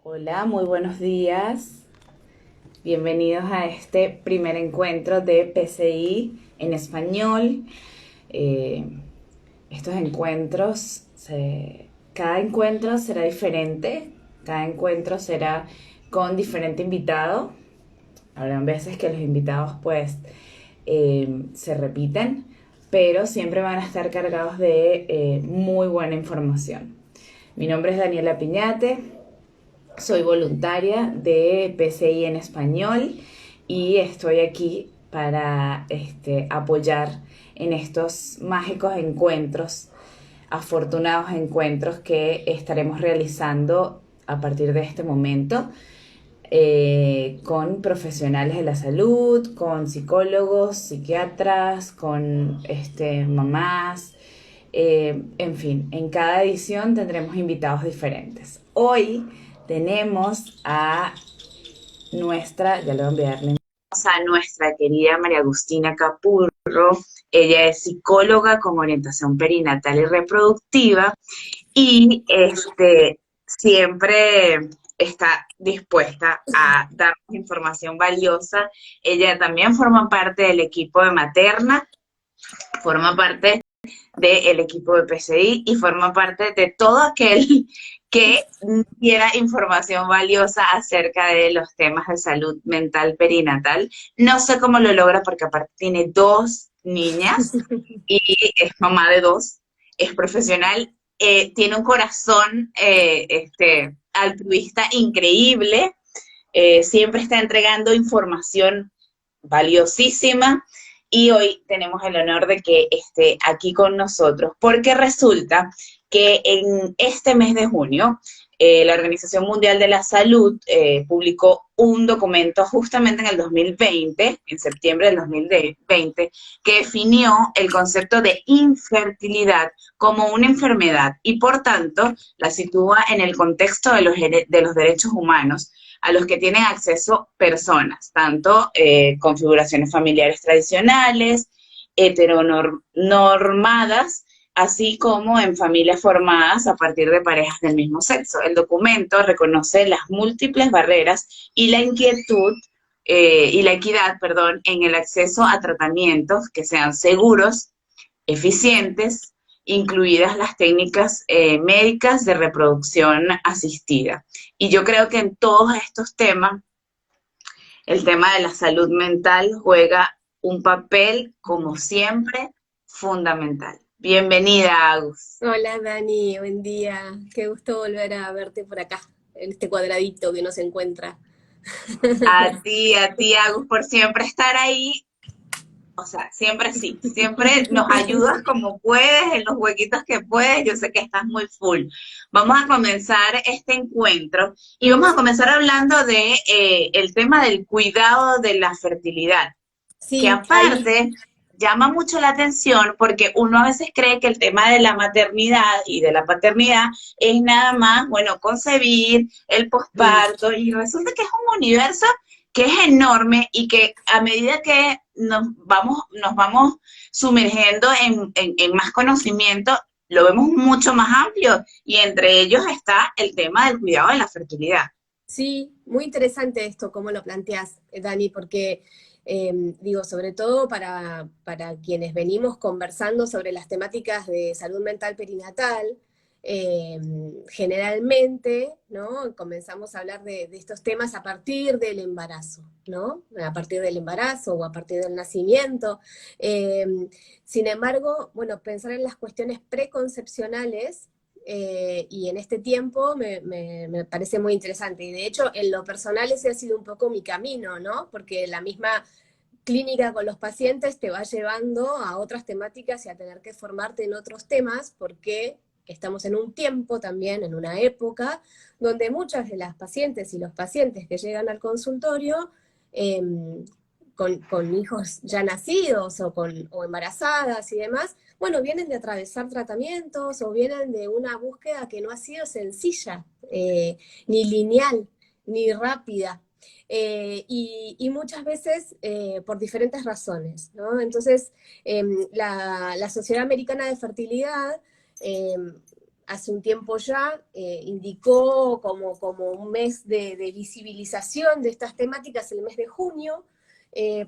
Hola, muy buenos días. Bienvenidos a este primer encuentro de PCI en español. Eh, estos cada encuentro será diferente, cada encuentro será con diferente invitado. Habrán veces que los invitados se repiten, pero siempre van a estar cargados de muy buena información. Mi nombre es Daniela Piñate. Soy voluntaria de PCI en español y estoy aquí para apoyar en estos mágicos encuentros, afortunados encuentros que estaremos realizando a partir de este momento con profesionales de la salud, con psicólogos, psiquiatras, con mamás. En fin, en cada edición tendremos invitados diferentes. Hoy tenemos a ya le voy a enviarle a nuestra querida María Agustina Capurro. Ella es psicóloga con orientación perinatal y reproductiva y siempre está dispuesta a darnos información valiosa. Ella también forma parte del equipo de Materna, forma parte del equipo de PCI y forma parte de todo aquel que quiera información valiosa acerca de los temas de salud mental perinatal. No sé cómo lo logra porque aparte tiene dos niñas y es mamá de dos, es profesional, tiene un corazón altruista increíble, siempre está entregando información valiosísima y hoy tenemos el honor de que esté aquí con nosotros, porque resulta que en este mes de junio la Organización Mundial de la Salud publicó un documento justamente en el 2020, en septiembre del 2020, que definió el concepto de infertilidad como una enfermedad y por tanto la sitúa en el contexto de los derechos humanos a los que tienen acceso personas, tanto configuraciones familiares tradicionales, heteronormadas, así como en familias formadas a partir de parejas del mismo sexo. El documento reconoce las múltiples barreras y la inquietud y la equidad, perdón, en el acceso a tratamientos que sean seguros, eficientes, incluidas las técnicas médicas de reproducción asistida. Y yo creo que en todos estos temas, el tema de la salud mental juega un papel, como siempre, fundamental. Bienvenida, Agus. Hola Dani, buen día. Qué gusto volver a verte por acá, en este cuadradito que nos encuentra. A ti, Agus, por siempre estar ahí. O sea, siempre sí, siempre nos ayudas como puedes, en los huequitos que puedes. Yo sé que estás muy full. Vamos a comenzar este encuentro y vamos a comenzar hablando de el tema del cuidado de la fertilidad, que Sí, ahí, aparte llama mucho la atención porque uno a veces cree que el tema de la maternidad y de la paternidad es nada más, bueno, concebir, el mm, posparto, y resulta que es un universo que es enorme y que a medida que nos vamos sumergiendo en más conocimiento, lo vemos mucho más amplio y entre ellos está el tema del cuidado de la fertilidad. sí, muy interesante esto, cómo lo planteas, Dani, porque digo, sobre todo para quienes venimos conversando sobre las temáticas de salud mental perinatal, eh, generalmente, ¿no? Comenzamos a hablar de estos temas a partir del embarazo, ¿no? A partir del embarazo o a partir del nacimiento. Eh, Sin embargo, bueno, pensar en las cuestiones preconcepcionales y en este tiempo me parece muy interesante. Y de hecho, en lo personal ese ha sido un poco mi camino, ¿no? Porque la misma clínica con los pacientes te va llevando a otras temáticas y a tener que formarte en otros temas porque estamos en un tiempo también, en una época, donde muchas de las pacientes y los pacientes que llegan al consultorio eh, con hijos ya nacidos o embarazadas y demás, bueno, vienen de atravesar tratamientos o vienen de una búsqueda que no ha sido sencilla, ni lineal, ni rápida. Y muchas veces por diferentes razones, ¿no? Entonces, la Sociedad Americana de Fertilidad hace un tiempo ya, indicó como un mes de visibilización de estas temáticas, el mes de junio,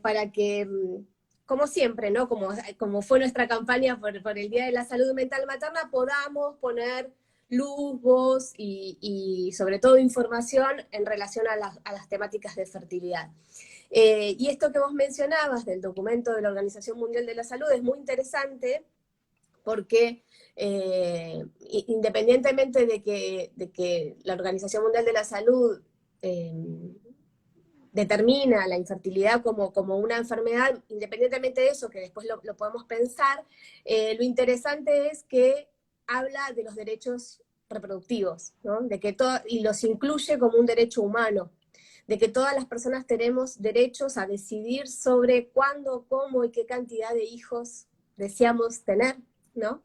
para que, como siempre, ¿no? Como fue nuestra campaña por el Día de la Salud Mental Materna, podamos poner luz, voz y sobre todo información en relación a las temáticas de fertilidad. Y esto que vos mencionabas del documento de la Organización Mundial de la Salud es muy interesante porque independientemente de que la Organización Mundial de la Salud determina la infertilidad como una enfermedad, independientemente de eso, que después lo podemos pensar, lo interesante es que habla de los derechos reproductivos, ¿no? Y los incluye como un derecho humano, de que todas las personas tenemos derechos a decidir sobre cuándo, cómo y qué cantidad de hijos deseamos tener, ¿no?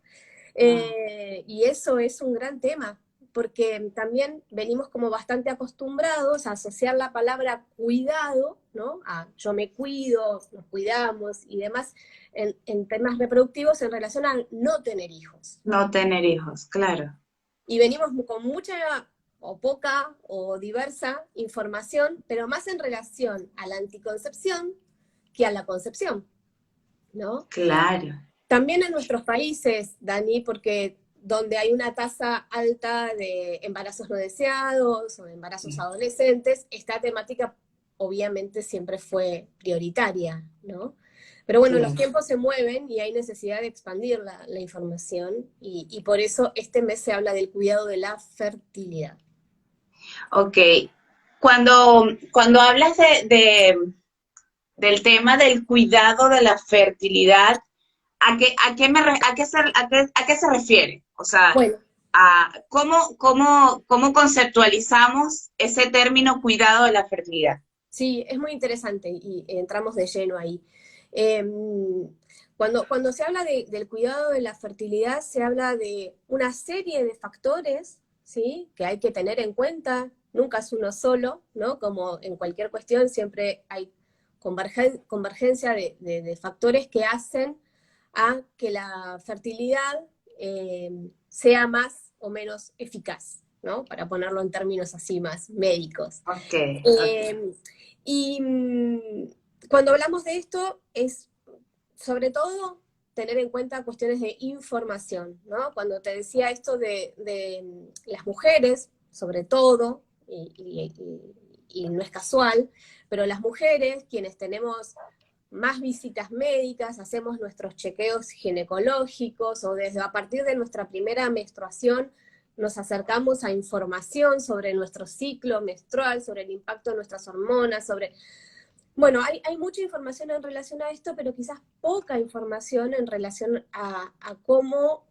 Y eso es un gran tema, porque también venimos como bastante acostumbrados a asociar la palabra cuidado, ¿no? A yo me cuido, nos cuidamos y demás, en temas reproductivos en relación a no tener hijos. No tener hijos, claro. Y venimos con mucha o poca o diversa información, pero más en relación a la anticoncepción que a la concepción, ¿no? Claro. También en nuestros países, Dani, porque donde hay una tasa alta de embarazos no deseados o de embarazos adolescentes, esta temática obviamente siempre fue prioritaria, ¿no? Pero bueno, los tiempos se mueven y hay necesidad de expandir la información y por eso este mes se habla del cuidado de la fertilidad. Ok. Cuando hablas del tema del cuidado de la fertilidad, ¿a qué se refiere? O sea, Bueno, ¿cómo conceptualizamos ese término cuidado de la fertilidad? sí, es muy interesante y entramos de lleno ahí. Eh, cuando se habla del cuidado de la fertilidad, se habla de una serie de factores, ¿sí? Que hay que tener en cuenta, nunca es uno solo, ¿no? Como en cualquier cuestión siempre hay convergencia de factores que hacen a que la fertilidad sea más o menos eficaz, ¿no? Para ponerlo en términos así más médicos. Ok, Eh, y cuando hablamos de esto es sobre todo tener en cuenta cuestiones de información, ¿no? Cuando te decía esto de las mujeres, sobre todo, y no es casual, pero las mujeres, quienes tenemos más visitas médicas, hacemos nuestros chequeos ginecológicos o desde a partir de nuestra primera menstruación nos acercamos a información sobre nuestro ciclo menstrual, sobre el impacto de nuestras hormonas, sobre... Bueno, hay mucha información en relación a esto, pero quizás poca información en relación a cómo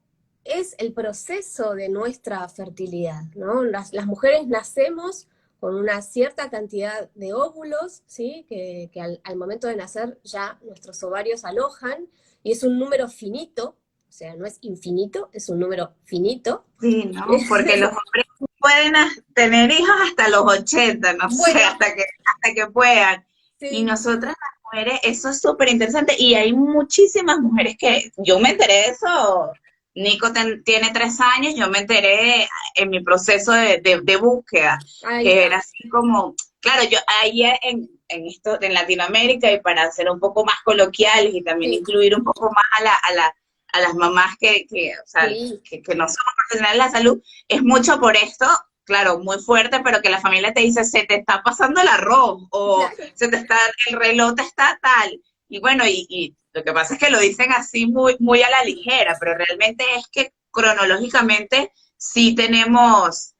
es el proceso de nuestra fertilidad, ¿no? Las mujeres nacemos con una cierta cantidad de óvulos, ¿sí? Que al momento de nacer ya nuestros ovarios alojan, y es un número finito, o sea, no es infinito, es un número finito. sí, ¿no? Porque los hombres pueden tener hijos hasta los 80, no sé, Bueno, hasta que puedan. Y sí, nosotras las mujeres, eso es súper interesante. Y hay muchísimas mujeres que, yo me enteré de eso, Nico tiene 3 años, yo me enteré en mi proceso de búsqueda, ahí que está. era así como, claro, yo ahí en Latinoamérica, y para ser un poco más coloquiales y también Sí, incluir un poco más a las mamás o sea, sí, que no somos profesionales de la salud, es mucho por esto, claro, muy fuerte, pero que la familia te dice, se te está pasando el arroz, o claro. el reloj te está tal. Y bueno, y lo que pasa es que lo dicen así muy a la ligera, pero realmente es que cronológicamente sí tenemos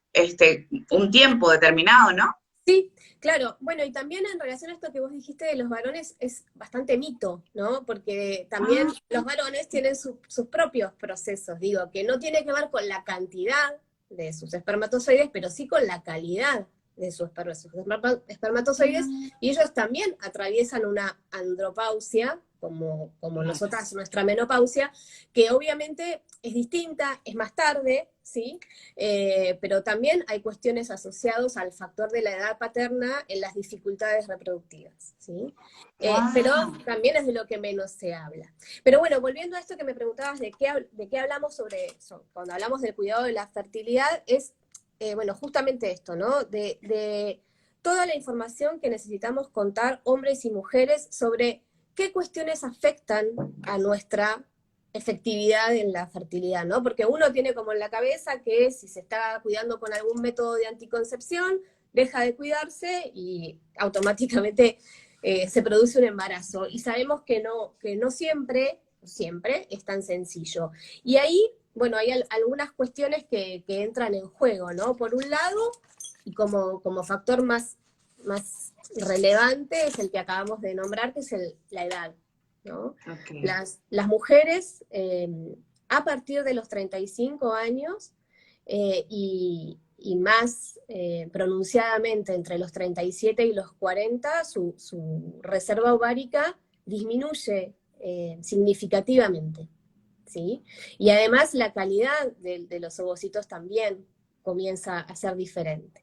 un tiempo determinado, ¿no? Sí, claro. Bueno, y también en relación a esto que vos dijiste de los varones es bastante mito, ¿no? Porque también Ah, los varones tienen sus propios procesos, digo, que no tiene que ver con la cantidad de sus espermatozoides, pero sí con la calidad de sus espermatozoides, y ellos también atraviesan una andropausia como nosotras, nuestra menopausia, que obviamente es distinta, es más tarde, ¿sí? Pero también hay cuestiones asociadas al factor de la edad paterna en las dificultades reproductivas, ¿sí? Pero Wow. también es de lo que menos se habla. Pero bueno, volviendo a esto que me preguntabas de qué hablamos sobre eso, cuando hablamos del cuidado de la fertilidad, es, bueno, justamente esto, ¿no? De toda la información que necesitamos contar hombres y mujeres sobre qué cuestiones afectan a nuestra efectividad en la fertilidad, ¿no? Porque uno tiene como en la cabeza que si se está cuidando con algún método de anticoncepción, deja de cuidarse y automáticamente se produce un embarazo. Y sabemos que no siempre, siempre es tan sencillo. Y ahí, bueno, hay algunas cuestiones que entran en juego, ¿no? Por un lado, y como factor más relevante es el que acabamos de nombrar, que es la edad, ¿no? Okay. Las mujeres, a partir de los 35 años, y más pronunciadamente entre los 37 y los 40, su reserva ovárica disminuye significativamente, ¿sí? Y además la calidad de los ovocitos también comienza a ser diferente.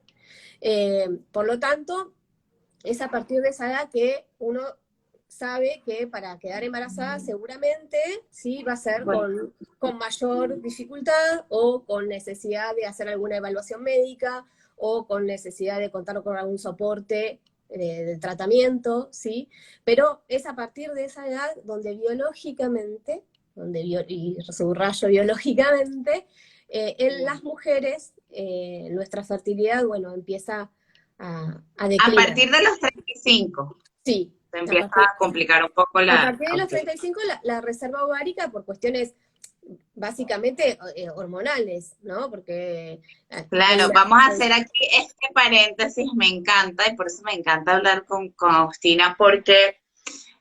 Por lo tanto, es a partir de esa edad que uno sabe que para quedar embarazada seguramente sí va a ser Bueno, con mayor dificultad o con necesidad de hacer alguna evaluación médica o con necesidad de contar con algún soporte de tratamiento, ¿sí? Pero es a partir de esa edad donde biológicamente, y subrayo biológicamente, en las mujeres nuestra fertilidad, bueno, empieza a a declinar. partir de los 35 Sí, se a empieza partir, a complicar un poco a la... partir de los Okay. 35 la reserva ovárica por cuestiones básicamente hormonales, ¿no? Porque hay Claro, una... vamos a hacer aquí este paréntesis, me encanta y por eso me encanta hablar con Agustina, porque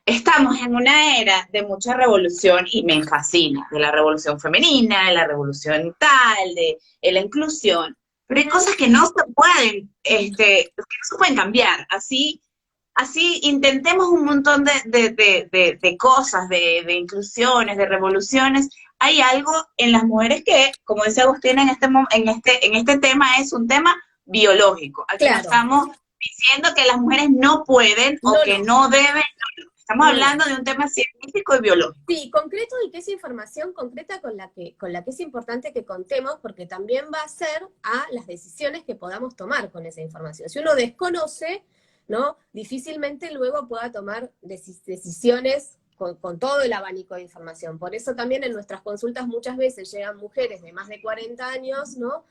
estamos en una era de mucha revolución y me fascina, de la revolución femenina, de la revolución tal, de la inclusión, pero hay Ujú. cosas que no se pueden, que no se pueden cambiar, así intentemos un montón de cosas, de inclusiones, de revoluciones. Hay algo en las mujeres que, como dice Agustina, en este tema es un tema biológico. Aquí no Claro, estamos diciendo que las mujeres no pueden o no, que no, no deben. Estamos no, no. hablando de un tema científico y biológico. Sí, concreto y que es información concreta con la que es importante que contemos, porque también va a ser a las decisiones que podamos tomar con esa información. Si uno desconoce, ¿no? Difícilmente luego pueda tomar decisiones con todo el abanico de información. Por eso también en nuestras consultas muchas veces llegan mujeres de más de 40 años, ¿no?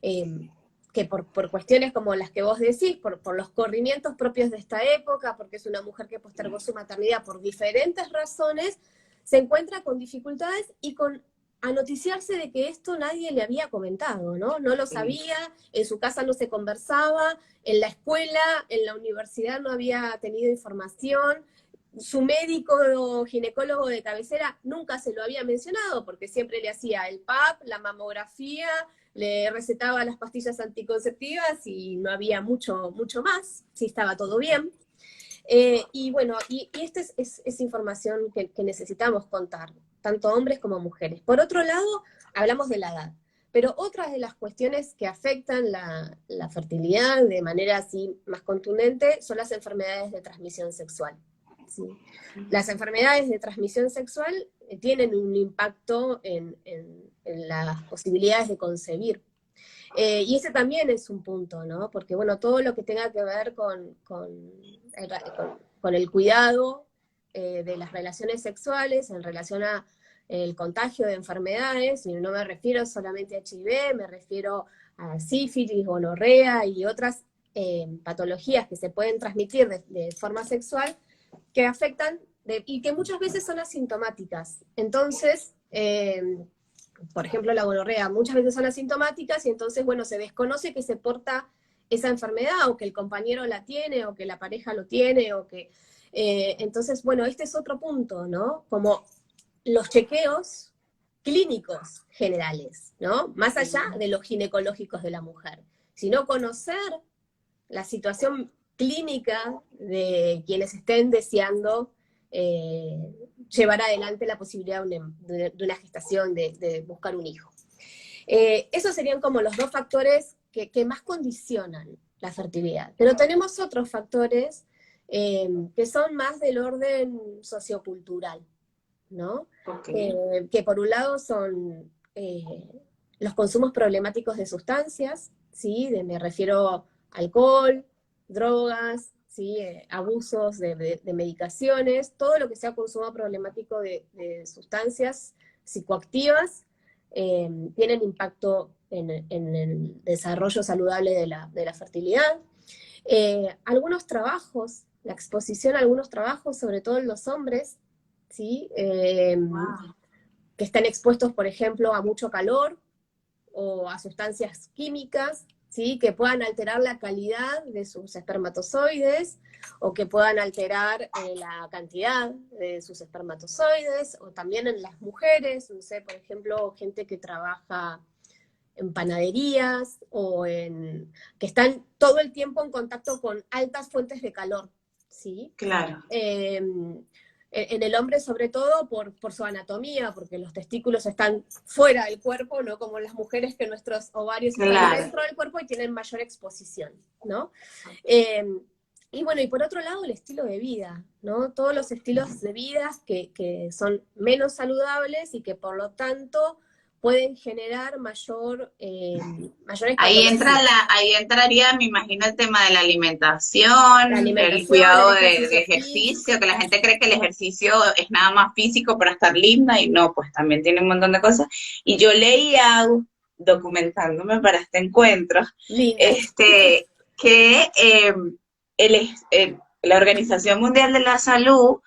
Que por cuestiones como las que vos decís, por los corrimientos propios de esta época, porque es una mujer que postergó su maternidad por diferentes razones, se encuentra con dificultades y con a noticiarse de que esto nadie le había comentado, ¿no? No lo Sí. sabía, en su casa no se conversaba, en la escuela, en la universidad no había tenido información, su médico o ginecólogo de cabecera nunca se lo había mencionado porque siempre le hacía el PAP, la mamografía, le recetaba las pastillas anticonceptivas y no había mucho más, si estaba todo bien. Y bueno, y esta es información que necesitamos contar, tanto hombres como mujeres. Por otro lado, hablamos de la edad, pero otras de las cuestiones que afectan la fertilidad de manera así más contundente son las enfermedades de transmisión sexual. ¿Sí? Las enfermedades de transmisión sexual tienen un impacto en las posibilidades de concebir. Y ese también es un punto, ¿no? Porque, bueno, todo lo que tenga que ver con el cuidado de las relaciones sexuales en relación a el contagio de enfermedades, y no me refiero solamente a HIV, me refiero a sífilis, gonorrea y otras patologías que se pueden transmitir de forma sexual que afectan y que muchas veces son asintomáticas. Entonces, por ejemplo, la gonorrea, muchas veces son asintomáticas y entonces, bueno, se desconoce que se porta esa enfermedad o que el compañero la tiene o que la pareja lo tiene o que... entonces, bueno, este es otro punto, ¿no? Como los chequeos clínicos generales, ¿no? Más allá de los ginecológicos de la mujer, sino conocer la situación clínica de quienes estén deseando llevar adelante la posibilidad de una gestación, de buscar un hijo. Esos serían como los dos factores que más condicionan la fertilidad. Pero tenemos otros factores que son más del orden sociocultural, ¿no? Okay. Que por un lado son los consumos problemáticos de sustancias, ¿sí? Me refiero a alcohol, drogas, ¿sí? Abusos de medicaciones, todo lo que sea consumo problemático de sustancias psicoactivas tienen impacto en el desarrollo saludable de la fertilidad. Algunos trabajos, la exposición a algunos trabajos, sobre todo en los hombres, ¿sí? Wow. Que están expuestos, por ejemplo, a mucho calor o a sustancias químicas, ¿sí? Que puedan alterar la calidad de sus espermatozoides o que puedan alterar la cantidad de sus espermatozoides, o también en las mujeres, no sé, por ejemplo, gente que trabaja en panaderías que están todo el tiempo en contacto con altas fuentes de calor, ¿sí? Claro. En el hombre sobre todo por su anatomía, porque los testículos están fuera del cuerpo, ¿no? Como las mujeres, que nuestros ovarios están Claro. dentro del cuerpo y tienen mayor exposición, ¿no? Y bueno, y por otro lado el estilo de vida, ¿no? Todos los estilos de vida que son menos saludables y que por lo tanto pueden generar mayores patologías. Ahí entraría, me imagino, el tema de la La alimentación, el alimentación, el cuidado de ejercicio ejercicio, que la físico. gente cree que el ejercicio es nada más físico para estar linda y no, pues también tiene un montón de cosas. Y yo leía, documentándome para este encuentro, Linda. que la Organización Mundial de la Salud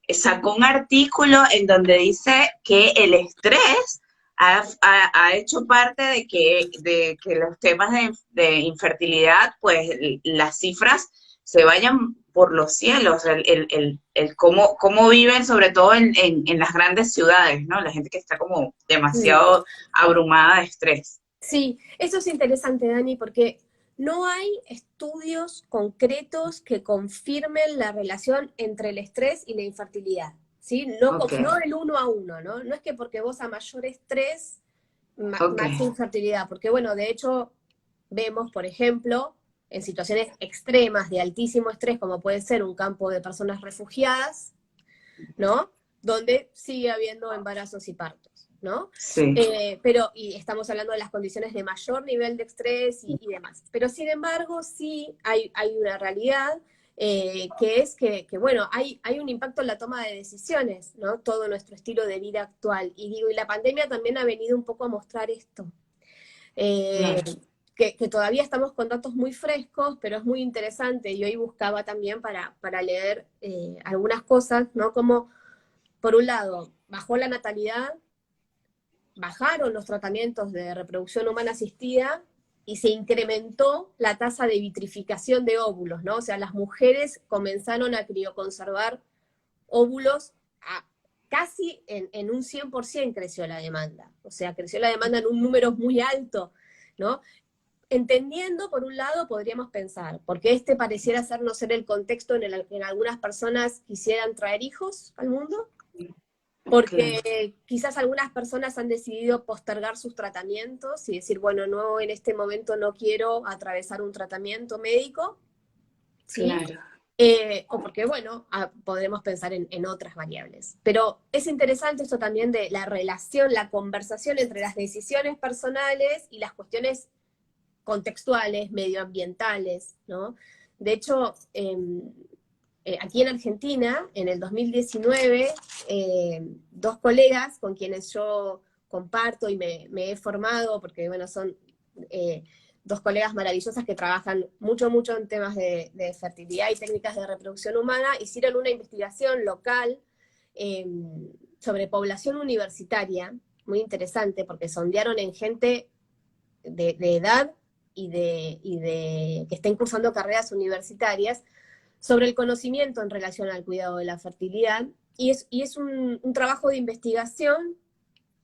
sacó un artículo en donde dice que el estrés ha hecho parte de que los temas de infertilidad, pues las cifras se vayan por los cielos, cómo viven sobre todo en las grandes ciudades, ¿no? La gente que está como demasiado abrumada de estrés. Sí, eso es interesante, Dani, porque no hay estudios concretos que confirmen la relación entre el estrés y la infertilidad, ¿sí? No, Ok, no el uno a uno, ¿no? No es que porque vos a mayor estrés, ok, más infertilidad, porque bueno, de hecho, vemos, por ejemplo, en situaciones extremas de altísimo estrés, como puede ser un campo de personas refugiadas, ¿no? Donde sigue habiendo embarazos y partos, ¿no? sí, Y estamos hablando de las condiciones de mayor nivel de estrés y demás. Pero sin embargo, sí hay una realidad que es bueno, hay un impacto en la toma de decisiones, ¿no? Todo nuestro estilo de vida actual. Y digo, y la pandemia también ha venido un poco a mostrar esto. Eh, claro. que todavía estamos con datos muy frescos, pero es muy interesante. Y hoy buscaba también para leer algunas cosas, ¿no? Como, por un lado, bajó la natalidad, bajaron los tratamientos de reproducción humana asistida y se incrementó la tasa de vitrificación de óvulos, ¿no? O sea, las mujeres comenzaron a crioconservar óvulos casi en un 100% creció la demanda. O sea, creció la demanda en un número muy alto, ¿no? Entendiendo, por un lado, podríamos pensar, porque este pareciera ser no ser el contexto en el que algunas personas quisieran traer hijos al mundo, Claro. porque quizás algunas personas han decidido postergar sus tratamientos y decir, bueno, no, en este momento no quiero atravesar un tratamiento médico, ¿sí? Claro. O porque, bueno, podremos pensar en otras variables. Pero es interesante esto también de la relación, la conversación entre las decisiones personales y las cuestiones contextuales, medioambientales, ¿no? De hecho, aquí en Argentina, en el 2019, dos colegas con quienes yo comparto y me he formado, porque bueno, son dos colegas maravillosas que trabajan mucho, mucho en temas de fertilidad y técnicas de reproducción humana, hicieron una investigación local eh, sobre población universitaria, muy interesante, porque sondearon en gente de edad que estén cursando carreras universitarias, sobre el conocimiento en relación al cuidado de la fertilidad, y es un trabajo de investigación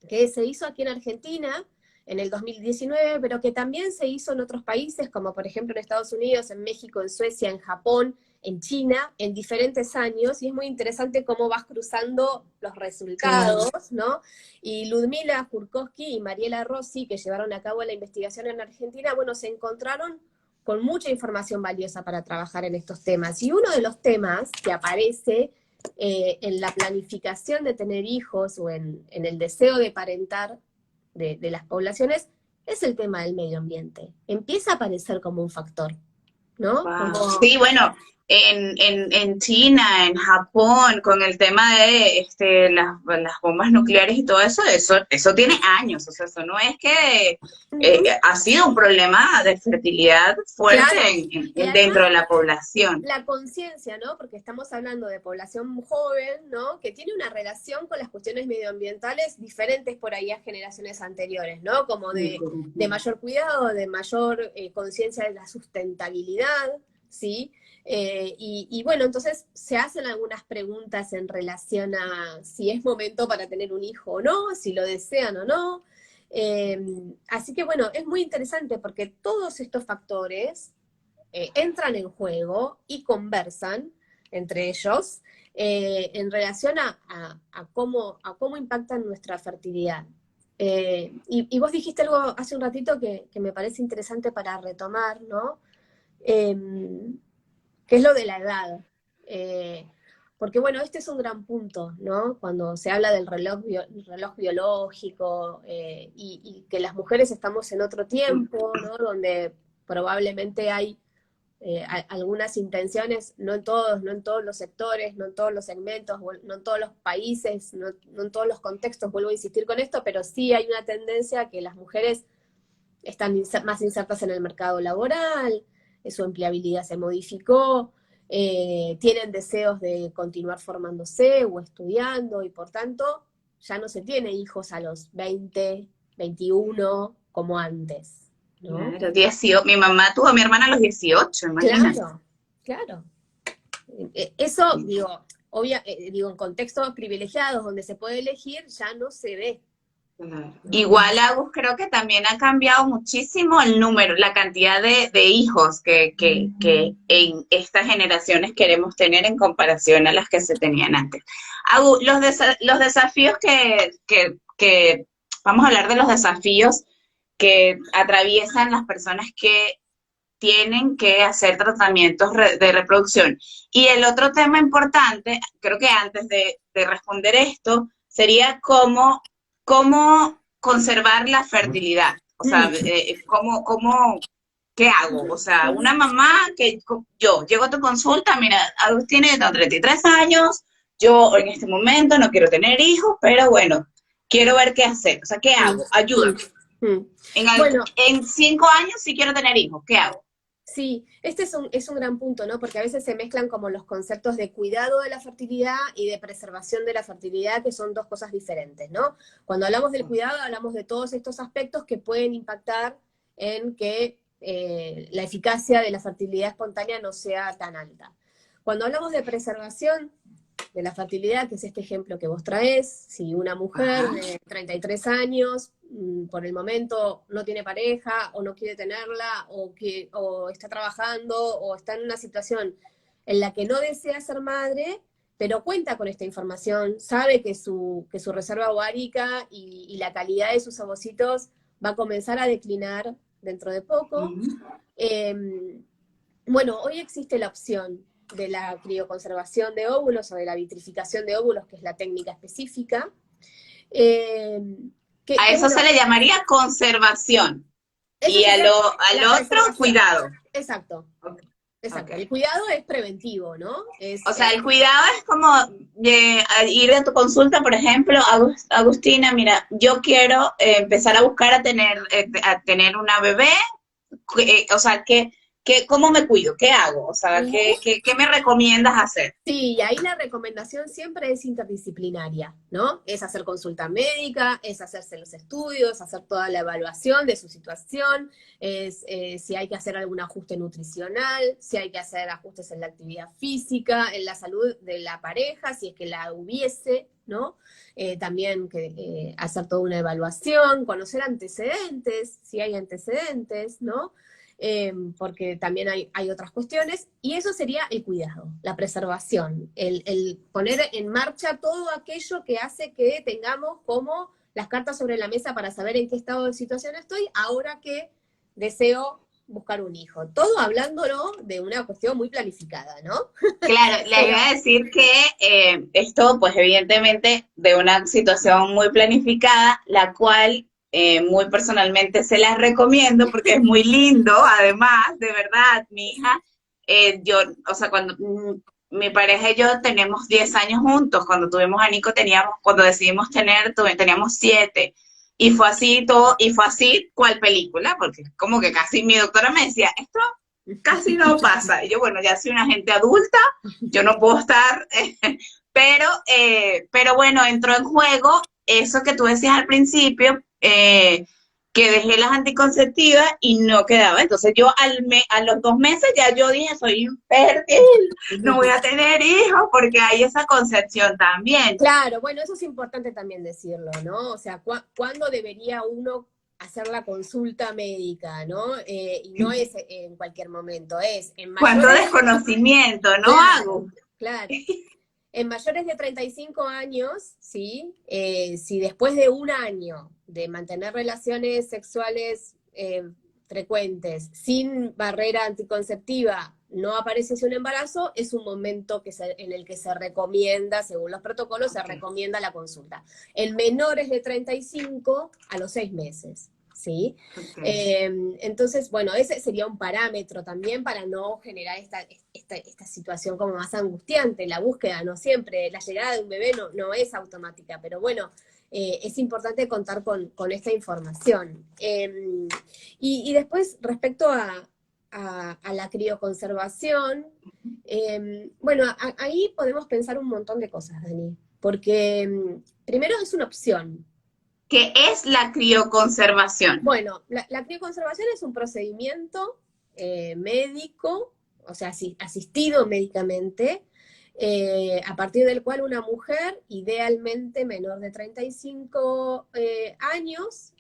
que se hizo aquí en Argentina en el 2019, pero que también se hizo en otros países, como por ejemplo en Estados Unidos, en México, en Suecia, en Japón, en China en diferentes años, y es muy interesante cómo vas cruzando los resultados, ¿no? Y Ludmila Jurkowski y Mariela Rossi, que llevaron a cabo la investigación en Argentina, bueno, se encontraron con mucha información valiosa para trabajar en estos temas. Y uno de los temas que aparece en la planificación de tener hijos o en el deseo de parentar de las poblaciones es el tema del medio ambiente. Empieza a aparecer como un factor, ¿no? Wow. Como, Sí, bueno, en China, en Japón, con el tema de las bombas nucleares y todo eso, eso tiene años, o sea, eso no es que ha sido un problema de fertilidad fuerte claro, y dentro además de la población. la conciencia, ¿no? Porque estamos hablando de población joven, ¿no? Que tiene una relación con las cuestiones medioambientales diferentes por ahí a generaciones anteriores, ¿no? Como de mayor cuidado, de mayor conciencia de la sustentabilidad, ¿sí? Y bueno, entonces se hacen algunas preguntas en relación a si es momento para tener un hijo o no, si lo desean o no. Así que bueno, es muy interesante porque todos estos factores entran en juego y conversan entre ellos en relación a cómo impactan nuestra fertilidad. Y vos dijiste algo hace un ratito que me parece interesante para retomar, ¿no? Eh, que es lo de la edad. Porque bueno, este es un gran punto, ¿no? Cuando se habla del reloj biológico y que las mujeres estamos en otro tiempo, ¿no? Donde probablemente hay algunas intenciones, no en todos los sectores, no en todos los segmentos, no en todos los países, no en todos los contextos, vuelvo a insistir con esto, pero sí hay una tendencia a que las mujeres están más insertas en el mercado laboral, su empleabilidad se modificó, tienen deseos de continuar formándose o estudiando, y por tanto ya no se tiene hijos a los 20, 21 como antes, ¿no? Claro, 18. Mi mamá tuvo a mi hermana a los 18, imagínate. Claro, claro. Eso, digo, digo, en contextos privilegiados donde se puede elegir, ya no se ve, Claro. ¿no? Igual, Agus, creo que también ha cambiado muchísimo el número, la cantidad de hijos que en estas generaciones queremos tener en comparación a las que se tenían antes. Agus, los desafíos vamos a hablar de los desafíos que atraviesan las personas que tienen que hacer tratamientos de reproducción. Y el otro tema importante, creo que antes de responder esto, sería cómo conservar la fertilidad. O sea, ¿qué hago? O sea, una mamá que yo llego a tu consulta, mira, Agustín tiene 33 años, yo en este momento no quiero tener hijos, pero bueno, quiero ver qué hacer. O sea, ¿qué hago? Ayúdame. Bueno, En 5 años sí quiero tener hijos, ¿qué hago? sí, este es un gran punto, ¿no? Porque a veces se mezclan como los conceptos de cuidado de la fertilidad y de preservación de la fertilidad, que son dos cosas diferentes, ¿no? Cuando hablamos del cuidado, hablamos de todos estos aspectos que pueden impactar en que la eficacia de la fertilidad espontánea no sea tan alta. Cuando hablamos de preservación de la fertilidad, que es este ejemplo que vos traés, si una mujer de 33 años por el momento no tiene pareja o no quiere tenerla o está trabajando o está en una situación en la que no desea ser madre, pero cuenta con esta información, sabe que su reserva ovárica y la calidad de sus ovocitos va a comenzar a declinar dentro de poco. Bueno, hoy existe la opción de la crioconservación de óvulos o de la vitrificación de óvulos, que es la técnica específica. A eso se le llamaría conservación. Y al otro, cuidado. Exacto. Okay. Exacto. Okay. El cuidado es preventivo, ¿no? O sea, el cuidado es como ir a tu consulta, por ejemplo, Agustina, mira, yo quiero empezar a buscar a tener una bebé, o sea, ¿cómo me cuido? ¿Qué hago? O sea, ¿qué me recomiendas hacer? Sí, y ahí la recomendación siempre es interdisciplinaria, ¿no? Es hacer consulta médica, es hacerse los estudios, hacer toda la evaluación de su situación, es si hay que hacer algún ajuste nutricional, si hay que hacer ajustes en la actividad física, en la salud de la pareja, si es que la hubiese, ¿no? También hacer toda una evaluación, conocer antecedentes, si hay antecedentes, ¿no? porque también hay otras cuestiones, y eso sería el cuidado, la preservación, el poner en marcha todo aquello que hace que tengamos como las cartas sobre la mesa para saber en qué estado de situación estoy, ahora que deseo buscar un hijo. Todo hablándolo de una cuestión muy planificada, ¿no? Claro, le Pero, iba a decir que esto, pues evidentemente, de una situación muy planificada, la cual muy personalmente se las recomiendo porque es muy lindo, además, de verdad, mi hija, yo, o sea, cuando mi pareja y yo tenemos 10 años juntos, cuando tuvimos a Nico teníamos, cuando decidimos tener, teníamos 7, y fue así todo, y fue así cual película, porque como que casi mi doctora me decía, esto casi no pasa. Y yo, bueno, ya soy una gente adulta, yo no puedo estar, pero bueno, entró en juego eso que tú decías al principio, que dejé las anticonceptivas y no quedaba. Entonces yo a los 2 meses ya yo dije, soy infértil, no voy a tener hijos, porque hay esa concepción también. claro, bueno, eso es importante también decirlo, ¿no? O sea, ¿cuándo debería uno hacer la consulta médica, ¿no? Y no es en cualquier momento, es en Cuánto mayores, desconocimiento, ¿no claro, hago? claro. En mayores de 35 años, ¿sí? Si después de un año de mantener relaciones sexuales frecuentes sin barrera anticonceptiva no aparece un embarazo, es un momento en el que se recomienda, según los protocolos, se Okay, recomienda la consulta. En menores de 35 a los 6 meses. ¿Sí? okay. Entonces, bueno, ese sería un parámetro también para no generar esta situación como más angustiante. La búsqueda no siempre, la llegada de un bebé no es automática, pero bueno, es importante contar con esta información. Y después, respecto a la crioconservación, bueno, ahí podemos pensar un montón de cosas, Dani, porque primero es una opción. ¿Qué es la crioconservación? Bueno, la crioconservación es un procedimiento médico, o sea, asistido médicamente, a partir del cual una mujer, idealmente menor de 35 años,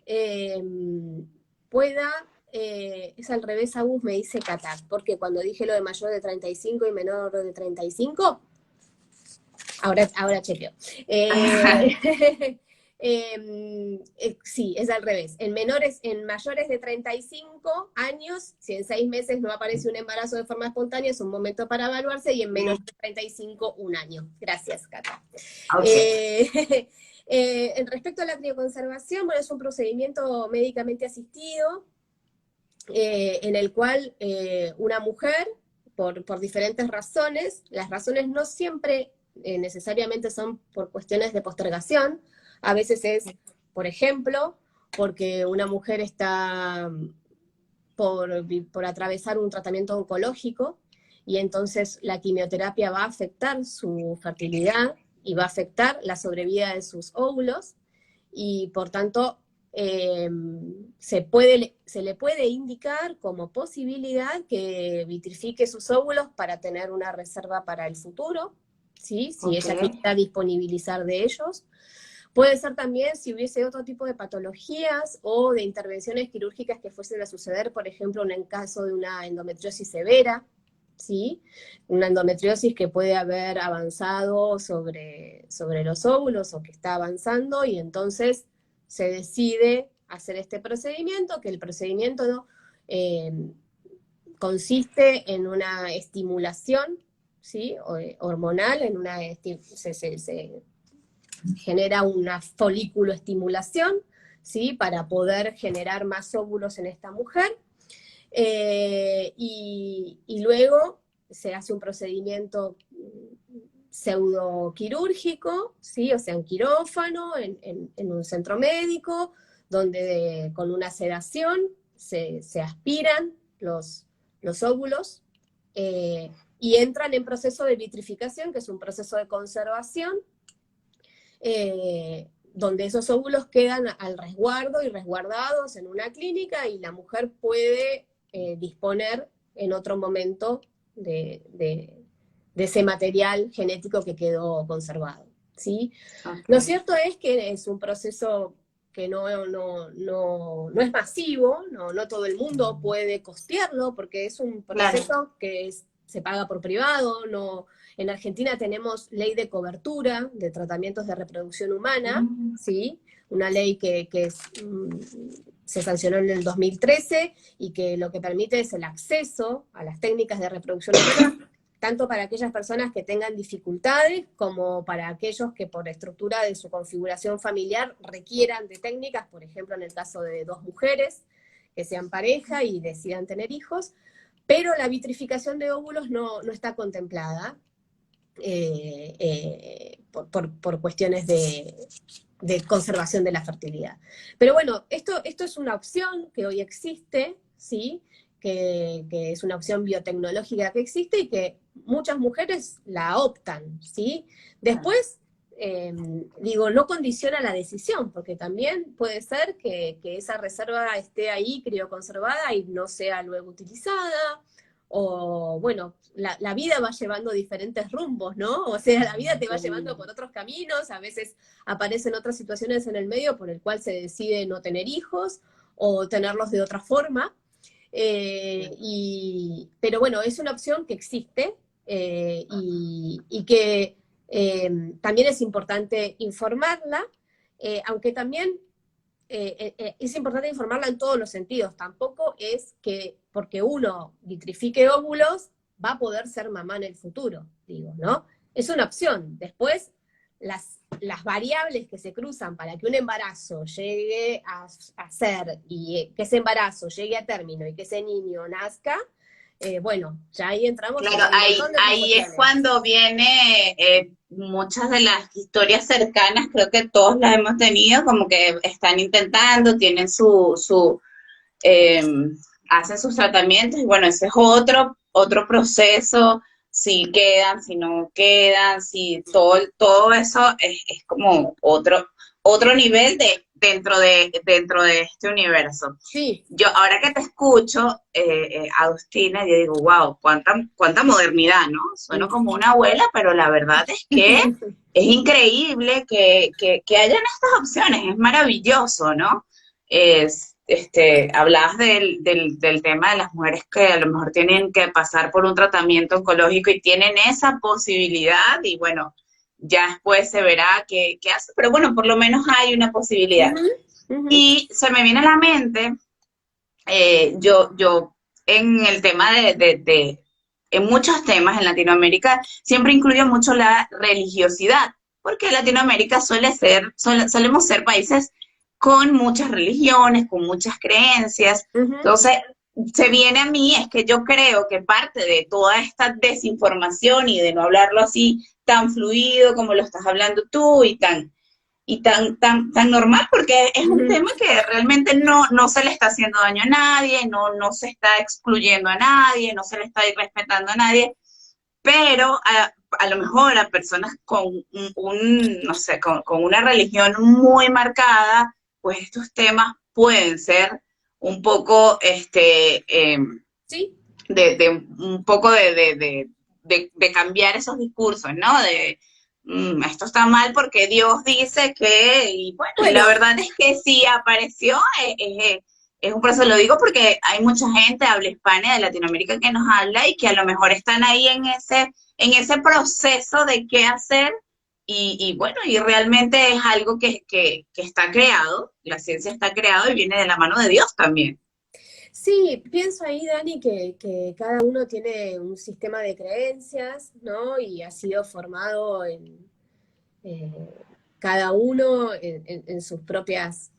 pueda, es al revés, Agus me dice Qatar, porque cuando dije lo de mayor de 35 y menor de 35, ahora chequeo. Sí, es al revés. En mayores de 35 años, si en 6 meses no aparece un embarazo de forma espontánea, es un momento para evaluarse, y en menores de 35, un año. Gracias, Cata. Okay. Respecto a la crioconservación, bueno, es un procedimiento médicamente asistido, en el cual una mujer, por diferentes razones, las razones no siempre necesariamente son por cuestiones de postergación, a veces es, por ejemplo, porque una mujer está por atravesar un tratamiento oncológico, y entonces la quimioterapia va a afectar su fertilidad y va a afectar la sobrevida de sus óvulos, y por tanto se le puede indicar como posibilidad que vitrifique sus óvulos para tener una reserva para el futuro, ¿sí? Si ella Okay. quisiera disponibilizar de ellos. Puede ser también si hubiese otro tipo de patologías o de intervenciones quirúrgicas que fuesen a suceder, por ejemplo, en el caso de una endometriosis severa, ¿sí? Una endometriosis que puede haber avanzado sobre los óvulos, o que está avanzando, y entonces se decide hacer este procedimiento, que el procedimiento ¿no? eh, consiste en una estimulación, ¿sí? Hormonal, se genera una folículo estimulación, ¿sí? Para poder generar más óvulos en esta mujer, y luego se hace un procedimiento pseudoquirúrgico, ¿sí? O sea, en quirófano, en un centro médico, donde con una sedación se aspiran los óvulos, y entran en proceso de vitrificación, que es un proceso de conservación, donde esos óvulos quedan al resguardo y resguardados en una clínica, y la mujer puede disponer en otro momento de ese material genético que quedó conservado, ¿sí? Lo Okay. cierto es que es un proceso que no es masivo, no todo el mundo puede costearlo, porque es un proceso Claro. que se paga por privado, no, en Argentina tenemos ley de cobertura de tratamientos de reproducción humana, Mm. ¿sí? Una ley se sancionó en el 2013 y que lo que permite es el acceso a las técnicas de reproducción humana, tanto para aquellas personas que tengan dificultades como para aquellos que por estructura de su configuración familiar requieran de técnicas, por ejemplo en el caso de dos mujeres que sean pareja y decidan tener hijos, pero la vitrificación de óvulos no está contemplada por cuestiones de conservación de la fertilidad. Pero bueno, esto es una opción que hoy existe, ¿sí? Que es una opción biotecnológica que existe y que muchas mujeres la optan, ¿sí? Después, no condiciona la decisión, porque también puede ser que esa reserva esté ahí crioconservada y no sea luego utilizada, o bueno, la vida va llevando diferentes rumbos, ¿no? O sea, la vida te va llevando por otros caminos, a veces aparecen otras situaciones en el medio por el cual se decide no tener hijos o tenerlos de otra forma. Pero bueno, es una opción que existe y que también es importante informarla, aunque también es importante informarla en todos los sentidos. Tampoco es que porque uno vitrifique óvulos va a poder ser mamá en el futuro, digo, ¿no? Es una opción. Después, las variables que se cruzan para que un embarazo llegue a ser y que ese embarazo llegue a término y que ese niño nazca, bueno, ya ahí entramos en Claro, un montón de otras ahí es cuestiones. cuando viene muchas de las historias cercanas, creo que todos las hemos tenido, como que están intentando, tienen eh, hacen sus tratamientos y bueno, ese es otro proceso, si quedan, si no quedan, si todo eso es como otro nivel dentro de este universo. Sí. Yo, ahora que te escucho, Agustina, yo digo, wow, cuánta modernidad, ¿no? Sueno como una abuela, pero la verdad es que es increíble que hayan estas opciones, es maravilloso, ¿no? Hablabas del tema de las mujeres que a lo mejor tienen que pasar por un tratamiento oncológico y tienen esa posibilidad y bueno, ya después se verá qué hace, pero bueno, por lo menos hay una posibilidad. Uh-huh, uh-huh. Y se me viene a la mente, yo en el tema en muchos temas en Latinoamérica siempre incluyo mucho la religiosidad, porque Latinoamérica solemos ser países con muchas religiones, con muchas creencias. Uh-huh. Entonces, se viene a mí, es que yo creo que parte de toda esta desinformación y de no hablarlo así tan fluido como lo estás hablando tú tan normal, porque es un Uh-huh. tema que realmente no se le está haciendo daño a nadie, no se está excluyendo a nadie, no se le está irrespetando a nadie, pero a lo mejor a personas con no sé, con una religión muy marcada, pues estos temas pueden ser un poco, Sí. un poco de cambiar esos discursos, ¿no? Esto está mal porque Dios dice que, y bueno, y la Bueno, verdad es que sí apareció, es un proceso, lo digo porque hay mucha gente, habla hispana de Latinoamérica que nos habla y que a lo mejor están ahí en ese proceso de qué hacer y bueno, y realmente es algo que está creado, la ciencia está creado y viene de la mano de Dios también. sí, pienso ahí, Dani, que cada uno tiene un sistema de creencias, ¿no? Y ha sido formado eh, cada uno en sus propias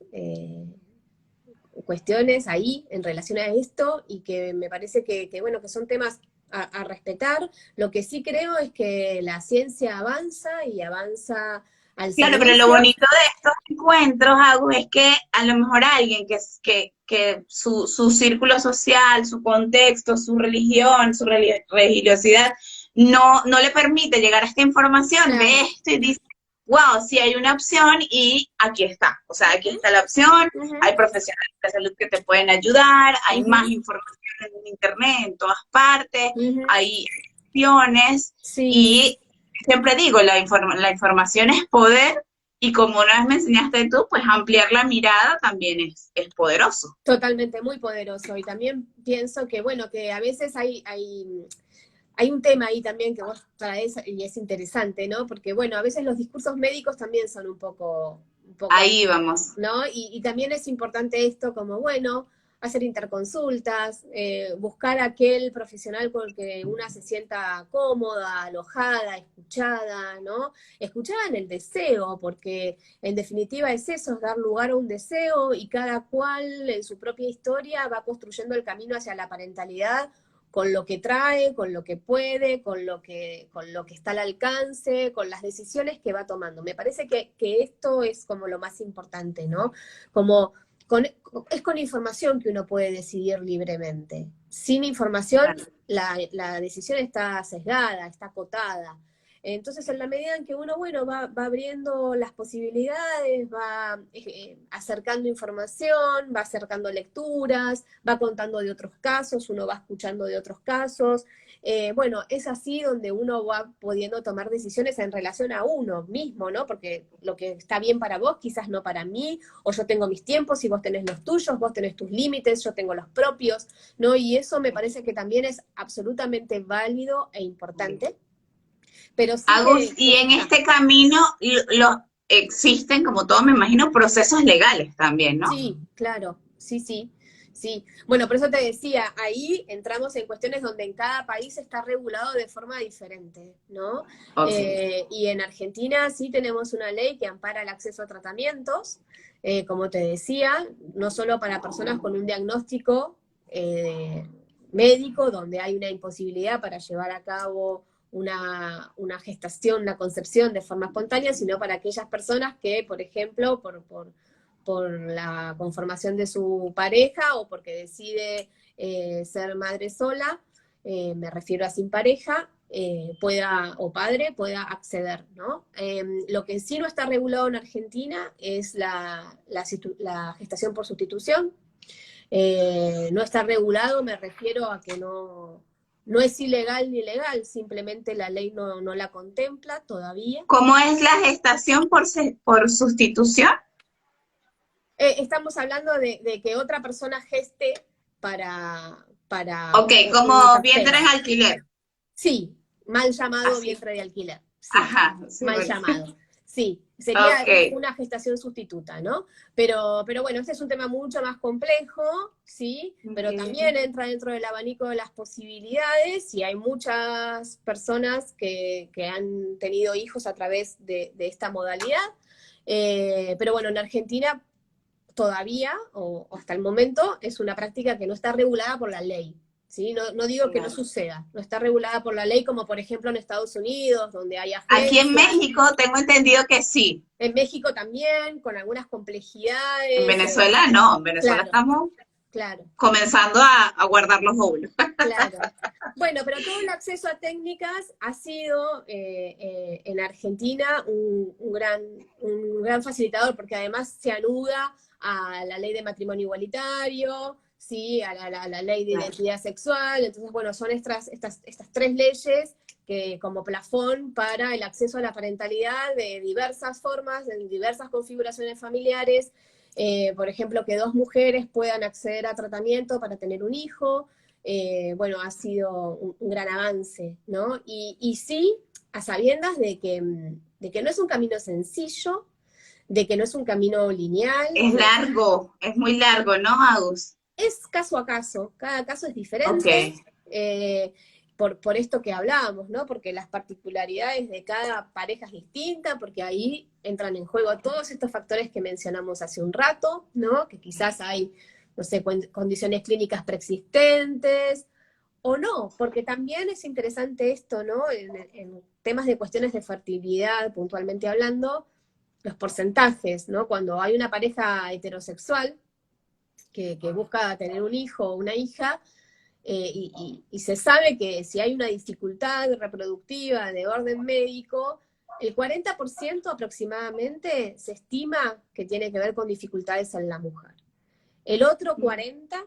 cuestiones ahí en relación a esto, y que me parece bueno, que son temas a respetar. Lo que sí creo es que la ciencia avanza y avanza al Claro, pero lo servicio. bonito de estos encuentros, Agus, es que a lo mejor alguien que su círculo social, su contexto, su religión, religiosidad, no le permite llegar a esta información, ve Claro. esto y dice, wow, sí hay una opción y aquí está. O sea, aquí Uh-huh, está la opción, uh-huh, hay profesionales de salud que te pueden ayudar, hay uh-huh, más información en internet, en todas partes, uh-huh. hay opciones Sí, y siempre digo, la información es poder Y como una vez me enseñaste tú, pues ampliar la mirada también es poderoso. Totalmente, muy poderoso. Y también pienso que, bueno, que a veces hay un tema ahí también que vos traes y es interesante, ¿no? Porque, bueno, a veces los discursos médicos también son un poco Ahí vamos. ¿no? Y también es importante esto como, bueno, hacer interconsultas, buscar aquel profesional con el que una se sienta cómoda, alojada, escuchada, ¿no? Escuchada en el deseo, porque en definitiva es eso, es dar lugar a un deseo y cada cual en su propia historia va construyendo el camino hacia la parentalidad con lo que trae, con lo que puede, con lo que está al alcance, con las decisiones que va tomando. Me parece que esto es como lo más importante, ¿no? Como es con información que uno puede decidir libremente. Sin información, Claro. la decisión está sesgada, está acotada. Entonces, en la medida en que uno, bueno, va abriendo las posibilidades, va acercando información, va acercando lecturas, va contando de otros casos, uno va escuchando de otros casos. Bueno, es así donde uno va pudiendo tomar decisiones en relación a uno mismo, ¿no? Porque lo que está bien para vos, quizás no para mí, o yo tengo mis tiempos y vos tenés los tuyos, vos tenés tus límites, yo tengo los propios, ¿no? Y eso me parece que también es absolutamente válido e importante. Pero sí Agus, que y en este camino existen, como todo me imagino, procesos legales también, ¿no? sí, claro, sí, sí, sí. Bueno, por eso te decía, ahí entramos en cuestiones donde en cada país está regulado de forma diferente, ¿no? Ok. Y en Argentina sí tenemos una ley que ampara el acceso a tratamientos, como te decía, no solo para personas con un diagnóstico eh, médico, donde hay una imposibilidad para llevar a cabo una gestación, una concepción de forma espontánea, sino para aquellas personas que, por ejemplo, por la conformación de su pareja o porque decide ser madre sola, me refiero a sin pareja, pueda, o padre, pueda acceder, ¿no? Lo que sí no está regulado en Argentina es la gestación por sustitución. No está regulado, me refiero a que no es ilegal ni legal, simplemente la ley no la contempla todavía. ¿Cómo es la gestación por sustitución? Estamos hablando de que otra persona geste para Ok, una como vientre en tercera. alquiler. Sí, mal llamado Así. vientre de alquiler. Sí, Ajá, sí, mal bueno. llamado. Sí, sería Ok. una gestación sustituta, ¿no? Pero bueno, este es un tema mucho más complejo, ¿sí? Pero también Ok. entra dentro del abanico de las posibilidades y hay muchas personas que han tenido hijos a través de esta modalidad. Pero bueno, en Argentina todavía, o hasta el momento, es una práctica que no está regulada por la ley. ¿Sí? No digo que no Claro. suceda, no está regulada por la ley como por ejemplo en Estados Unidos, donde hay Aquí en agencias, México tengo entendido que sí. en México también, con algunas En complejidades, Venezuela no. En Venezuela claro, estamos claro, comenzando a guardar los óvulos. claro. Bueno, pero todo el acceso a técnicas ha sido en Argentina un gran facilitador, porque además se anuda a la ley de matrimonio igualitario, ¿sí? A la ley de Claro. identidad sexual. Entonces, bueno, son estas tres leyes que como plafón para el acceso a la parentalidad de diversas formas, de diversas configuraciones familiares. Por ejemplo, que dos mujeres puedan acceder a tratamiento para tener un hijo. Bueno, ha sido un gran avance, ¿no? Y sí, a sabiendas de que no es un camino sencillo, de que no es un camino lineal, Es largo, es muy largo, ¿no, Agus? es caso a caso, cada caso es Ok. diferente, eh, por esto que hablábamos, ¿no? Porque las particularidades de cada pareja es distinta, porque ahí entran en juego todos estos factores que mencionamos hace un rato, ¿no? Que quizás hay, no sé, condiciones clínicas preexistentes, o no, porque también es interesante esto, ¿no? En temas de cuestiones de fertilidad, puntualmente hablando, los porcentajes, ¿no? Cuando hay una pareja heterosexual que busca tener un hijo o una hija, y se sabe que si hay una dificultad reproductiva de orden médico, el 40% aproximadamente se estima que tiene que ver con dificultades en la mujer. El otro 40%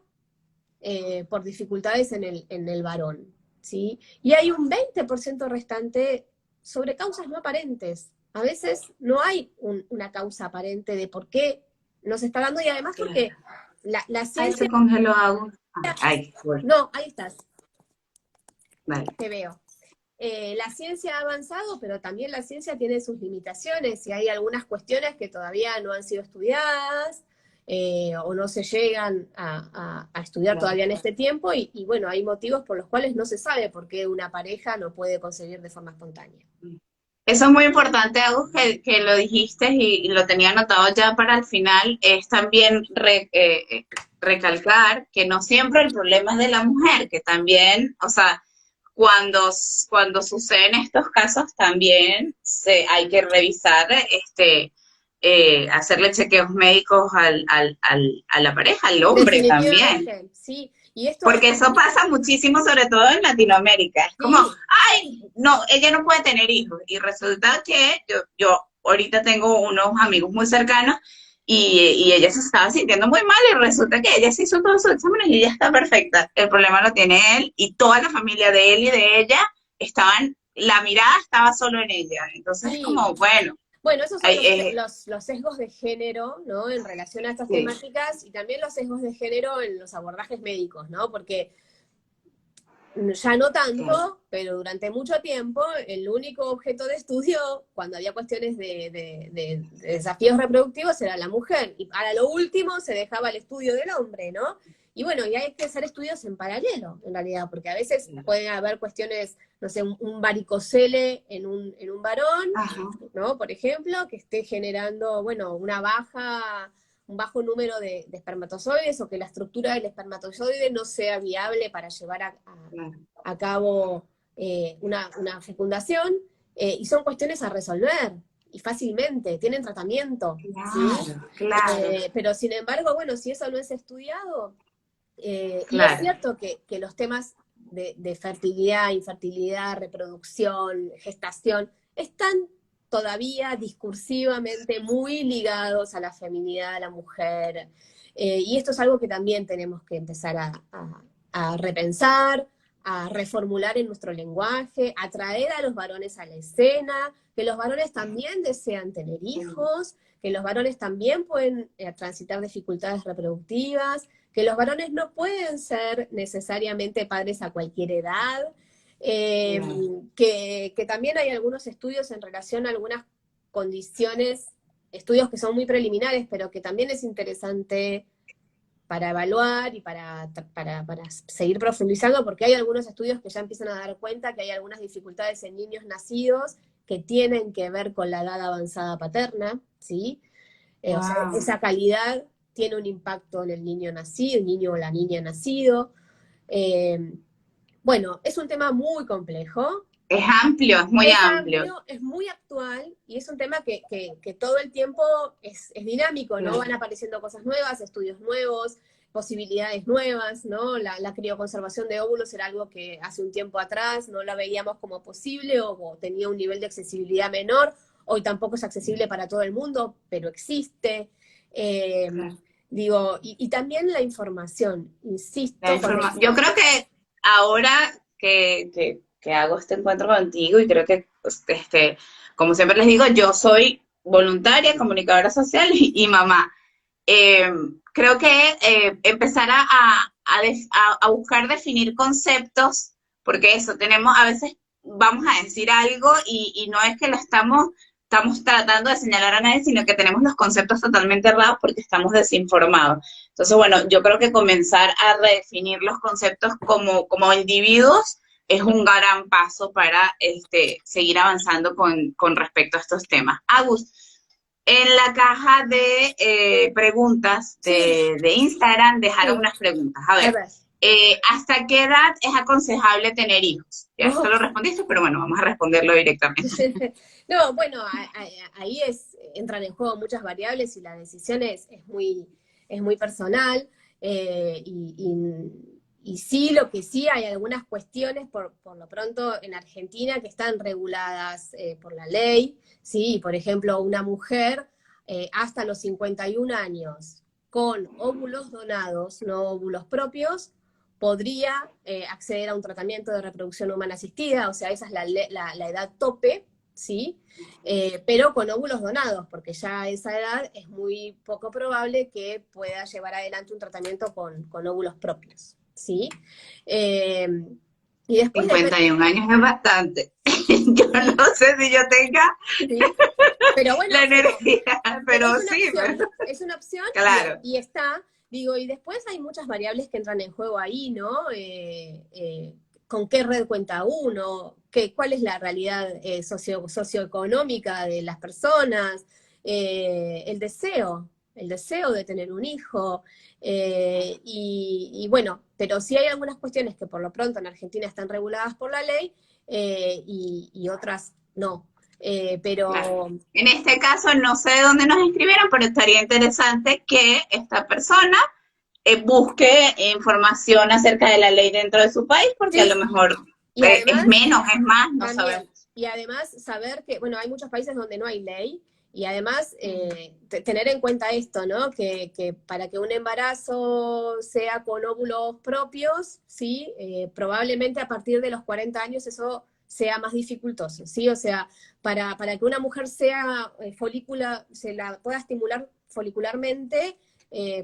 por dificultades en el varón, ¿sí? Y hay un 20% restante sobre causas no aparentes, a veces no hay una causa aparente de por qué no se está dando, y además porque la Ay, ciencia... se congeló agua. Ay, bueno, No, ahí estás, vale. te veo. La ciencia ha avanzado, pero también la ciencia tiene sus limitaciones y hay algunas cuestiones que todavía no han sido estudiadas o no se llegan a estudiar Claro. todavía en este tiempo y bueno, hay motivos por los cuales no se sabe por qué una pareja no puede concebir de forma espontánea. Eso es muy importante, Agus, que lo dijiste y lo tenía anotado ya para el final, es también recalcar que no siempre el problema es de la mujer, que también, o sea, cuando suceden estos casos también hay que revisar, hacerle chequeos médicos a la pareja, al hombre también. Definitivamente, sí. Y esto Porque eso pasa muchísimo, sobre todo en Latinoamérica. Es como, sí, ay, no, ella no puede tener hijos. Y resulta que yo ahorita tengo unos amigos muy cercanos y ella se estaba sintiendo muy mal y resulta que ella se hizo todos sus exámenes y ella está perfecta. El problema lo tiene él y toda la familia de él y de ella estaban, la mirada estaba solo en ella. Entonces es sí. como, bueno, Bueno, esos son hay, los sesgos de género, ¿no? En relación a estas sí, temáticas y también los sesgos de género en los abordajes médicos, ¿no? Porque ya no claro, tanto, pero durante mucho tiempo el único objeto de estudio, cuando había cuestiones de desafíos reproductivos, era la mujer. Y para lo último se dejaba el estudio del hombre, ¿no? Y bueno, y hay que hacer estudios en paralelo, en realidad, porque a veces pueden haber cuestiones, no sé, un varicocele en un varón, ajá, ¿no? Por ejemplo, que esté generando, bueno, un bajo número de espermatozoides o que la estructura del espermatozoide no sea viable para llevar claro, a cabo una fecundación, y son cuestiones a resolver, y fácilmente, tienen tratamiento, ¿sí? claro, claro, Pero sin embargo, bueno, si eso no es estudiado, y es claro. cierto que los temas de fertilidad, infertilidad, reproducción, gestación, están todavía discursivamente muy ligados a la feminidad, a la mujer, y esto es algo que también tenemos que empezar a repensar, a reformular en nuestro lenguaje, a traer a los varones a la escena, que los varones también desean tener hijos, que los varones también pueden transitar dificultades reproductivas, que los varones no pueden ser necesariamente padres a cualquier edad, eh, Claro. que también hay algunos estudios en relación a algunas condiciones, estudios que son muy preliminares, pero que también es interesante para evaluar y para seguir profundizando, porque hay algunos estudios que ya empiezan a dar cuenta que hay algunas dificultades en niños nacidos que tienen que ver con la edad avanzada paterna, ¿sí? O sea, Wow. esa calidad tiene un impacto en el niño nacido, el niño o la niña nacido. Eh, bueno, es un tema muy complejo, Es amplio, es muy es amplio. amplio, es muy actual y es un tema que todo el tiempo es dinámico, ¿no? Claro. Van apareciendo cosas nuevas, estudios nuevos, posibilidades nuevas, ¿no? La crioconservación de óvulos era algo que hace un tiempo atrás no la veíamos como posible o tenía un nivel de accesibilidad menor. Hoy tampoco es accesible para todo el mundo, pero existe. Eh, Claro. Digo, y también la información, insisto con esto. Yo creo que ahora que hago este encuentro contigo y creo que, pues, como siempre les digo, yo soy voluntaria, comunicadora social y mamá. Eh, Creo que empezar a buscar definir conceptos, porque eso, tenemos, a veces vamos a decir algo y no es que estamos tratando de señalar a nadie, sino que tenemos los conceptos totalmente errados porque estamos desinformados. Entonces, bueno, yo creo que comenzar a redefinir los conceptos como individuos es un gran paso para seguir avanzando con respecto a estos temas. Agus, en la caja de preguntas Sí, de Instagram dejaron sí, unas preguntas. A a ver, ver. ¿hasta qué edad es aconsejable tener hijos? Ya esto Oh. lo respondiste, pero bueno, vamos a responderlo directamente. No, bueno, ahí entran en juego muchas variables y la decisión es muy personal. Y sí, lo que sí, hay algunas cuestiones, por lo pronto, en Argentina que están reguladas por la ley, ¿sí? Por ejemplo, una mujer hasta los 51 años con óvulos donados, no óvulos propios, podría acceder a un tratamiento de reproducción humana asistida, o sea, esa es la edad tope, ¿sí? Pero con óvulos donados, porque ya a esa edad es muy poco probable que pueda llevar adelante un tratamiento con óvulos propios, ¿sí? Eh, y después depende, 51 años es bastante. Yo sí, no sé si yo tenga sí, pero bueno, la energía, pero pero sí, pero, es una opción claro. y está, digo, y después hay muchas variables que entran en juego ahí, ¿no? ¿Con qué red cuenta uno? ¿Cuál es la realidad socioeconómica de las personas? El deseo de tener un hijo. Y bueno, pero sí hay algunas cuestiones que por lo pronto en Argentina están reguladas por la ley y otras no. Claro. Pero En este caso no sé de dónde nos inscribieron, pero estaría interesante que esta persona busque información acerca de la ley dentro de su país, porque a lo sí, mejor y es además, menos, es más, no también, sabemos. y además saber que, bueno, hay muchos países donde no hay ley, y además tener en cuenta esto, ¿no? Que para que un embarazo sea con óvulos propios, ¿sí? Probablemente a partir de los 40 años eso sea más dificultoso, ¿sí? O sea, para que una mujer sea folícula, se la pueda estimular folicularmente,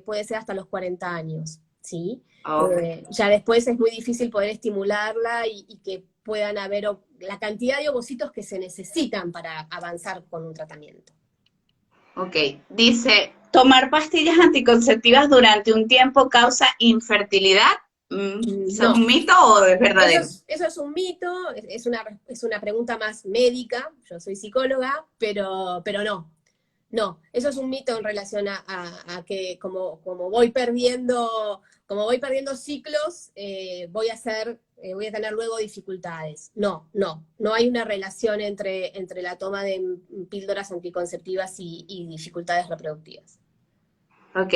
puede ser hasta los 40 años, ¿sí? Ok, Ya después es muy difícil poder estimularla y que puedan haber la cantidad de ovocitos que se necesitan para avanzar con un tratamiento. ok. Dice, ¿tomar pastillas anticonceptivas durante un tiempo causa infertilidad? ¿Eso es No, un mito o es verdadero? eso es un mito, es una pregunta más médica, yo soy psicóloga, pero no, no, eso es un mito en relación a que como voy perdiendo ciclos, voy a tener luego dificultades. No, no, no hay una relación entre la toma de píldoras anticonceptivas y dificultades reproductivas. Ok.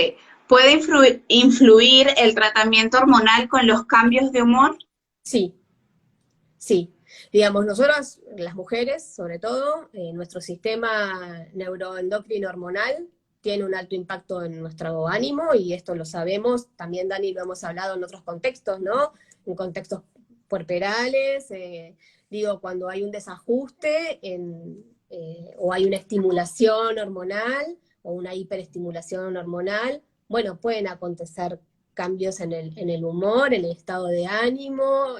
¿Puede influir el tratamiento hormonal con los cambios de humor? Sí, sí. Digamos, nosotras, las mujeres, sobre todo, nuestro sistema neuroendocrino hormonal tiene un alto impacto en nuestro ánimo y esto lo sabemos, también Dani lo hemos hablado en otros contextos, ¿no? En contextos puerperales, digo, cuando hay un desajuste o hay una estimulación hormonal o una hiperestimulación hormonal, bueno, pueden acontecer cambios en el humor, en el estado de ánimo,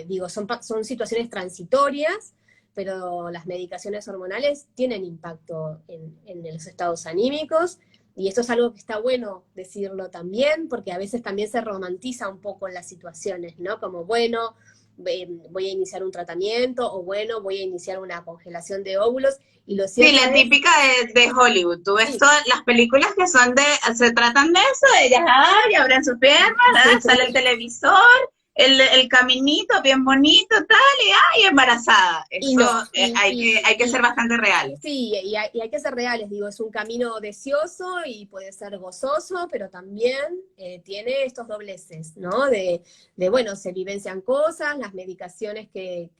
digo, son situaciones transitorias, pero las medicaciones hormonales tienen impacto en los estados anímicos, y esto es algo que está bueno decirlo también, porque a veces también se romantiza un poco en las situaciones, ¿no? Como, bueno, voy a iniciar un tratamiento, o bueno, voy a iniciar una congelación de óvulos, y lo Sí, cierto la es, típica de Hollywood. Tú ves sí, todas las películas que son se tratan de eso, ellas ay, abren sus piernas, sale el televisor, el caminito bien bonito, tal, y ay, embarazada. y Eso no, hay que ser bastante reales. sí, y hay que ser reales, digo, es un camino deseoso y puede ser gozoso, pero también tiene estos dobleces, ¿no? Bueno, se vivencian cosas, las medicaciones que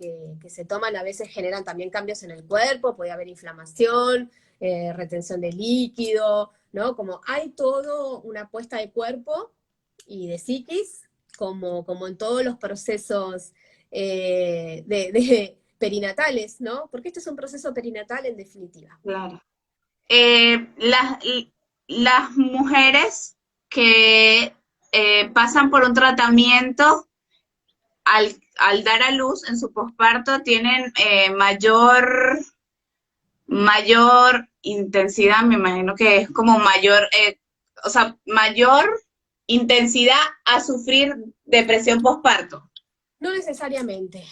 se toman a veces generan también cambios en el cuerpo, puede haber inflamación, retención de líquido, ¿no? Como hay todo una puesta de cuerpo y de psiquis, como en todos los procesos perinatales, ¿no? Porque esto es un proceso perinatal en definitiva. Claro. Eh, las, las mujeres que pasan por un tratamiento al dar a luz en su posparto tienen mayor intensidad, me imagino que es como mayor, o sea, mayor intensidad a sufrir depresión posparto. No necesariamente,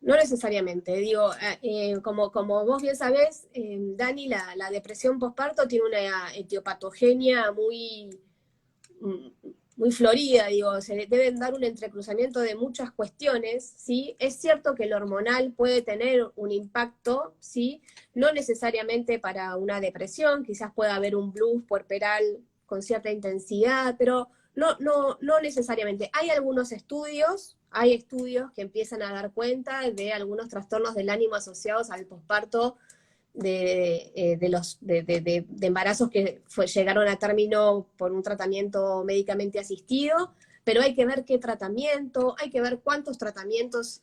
no necesariamente. Digo, como vos bien sabés, Dani, la depresión postparto tiene una etiopatogenia mm, muy florida, digo, se deben dar un entrecruzamiento de muchas cuestiones, ¿sí? Es cierto que el hormonal puede tener un impacto, ¿sí? No necesariamente para una depresión, quizás pueda haber un blues puerperal con cierta intensidad, pero no necesariamente. Hay estudios que empiezan a dar cuenta de algunos trastornos del ánimo asociados al posparto de embarazos que llegaron a término por un tratamiento médicamente asistido, pero hay que ver qué tratamiento, hay que ver cuántos tratamientos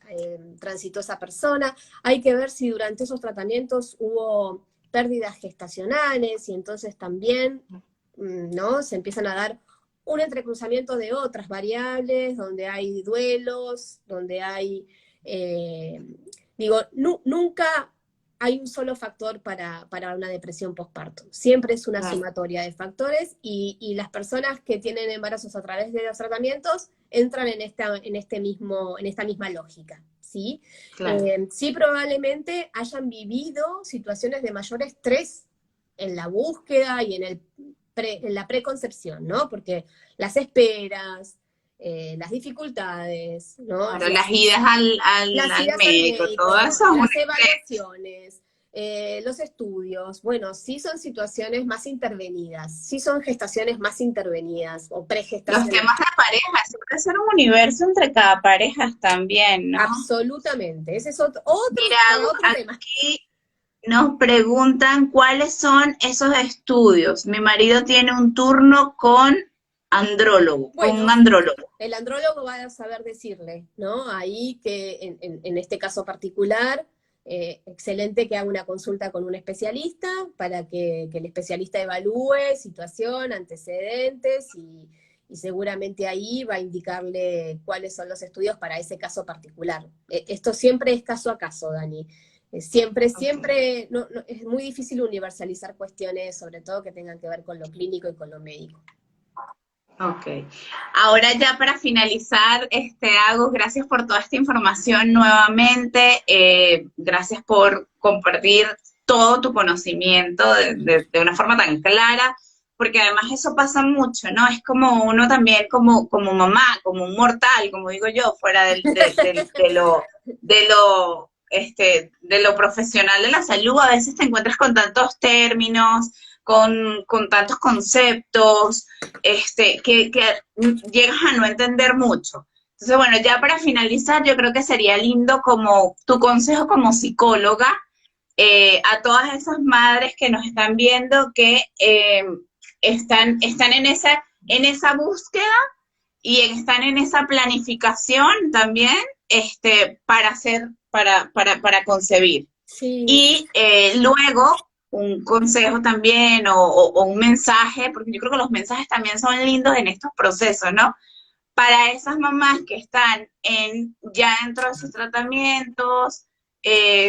transitó esa persona, hay que ver si durante esos tratamientos hubo pérdidas gestacionales y entonces también, ¿no? Se empiezan a dar un entrecruzamiento de otras variables, donde hay duelos, donde hay, nunca hay un solo factor para una depresión postparto. Siempre es una sumatoria de factores y las personas que tienen embarazos a través de los tratamientos entran en esta misma lógica, ¿sí? Claro. Sí, probablemente hayan vivido situaciones de mayor estrés en la búsqueda y en la preconcepción, ¿no? Porque las esperas, las dificultades, ¿no? Claro, las idas Las al idas al médico, todo médico, eso es un las estrés. evaluaciones, los estudios, bueno, sí son situaciones más intervenidas, sí son gestaciones más intervenidas o Los pregestaciones. temas de pareja, siempre ser un universo entre cada pareja también, ¿no? Absolutamente, ese es otro, Mira, para otro tema. aquí nos preguntan cuáles son esos estudios. Mi marido tiene un turno con andrólogo, con Bueno, un andrólogo. el andrólogo va a saber decirle, ¿no? Ahí que en este caso particular, excelente que haga una consulta con un especialista para que el especialista evalúe situación, antecedentes y seguramente ahí va a indicarle cuáles son los estudios para ese caso particular. Esto siempre es caso a caso, Dani. Siempre, Okay. siempre, es muy difícil universalizar cuestiones, sobre todo que tengan que ver con lo clínico y con lo médico. Ok. Ahora ya para finalizar, Agus, gracias por toda esta información nuevamente. Gracias por compartir todo tu conocimiento de una forma tan clara, porque además eso pasa mucho, ¿no? Es como uno también, como mamá, como un mortal, como digo yo, fuera de lo profesional de la salud, a veces te encuentras con tantos términos, con tantos conceptos, que llegas a no entender mucho. Entonces, bueno, ya para finalizar, yo creo que sería lindo como tu consejo como psicóloga a todas esas madres que nos están viendo que están en esa búsqueda y están en esa planificación también para hacer, para concebir. Sí, Y luego un consejo también o un mensaje, porque yo creo que los mensajes también son lindos en estos procesos, ¿no? Para esas mamás que están ya dentro de sus tratamientos,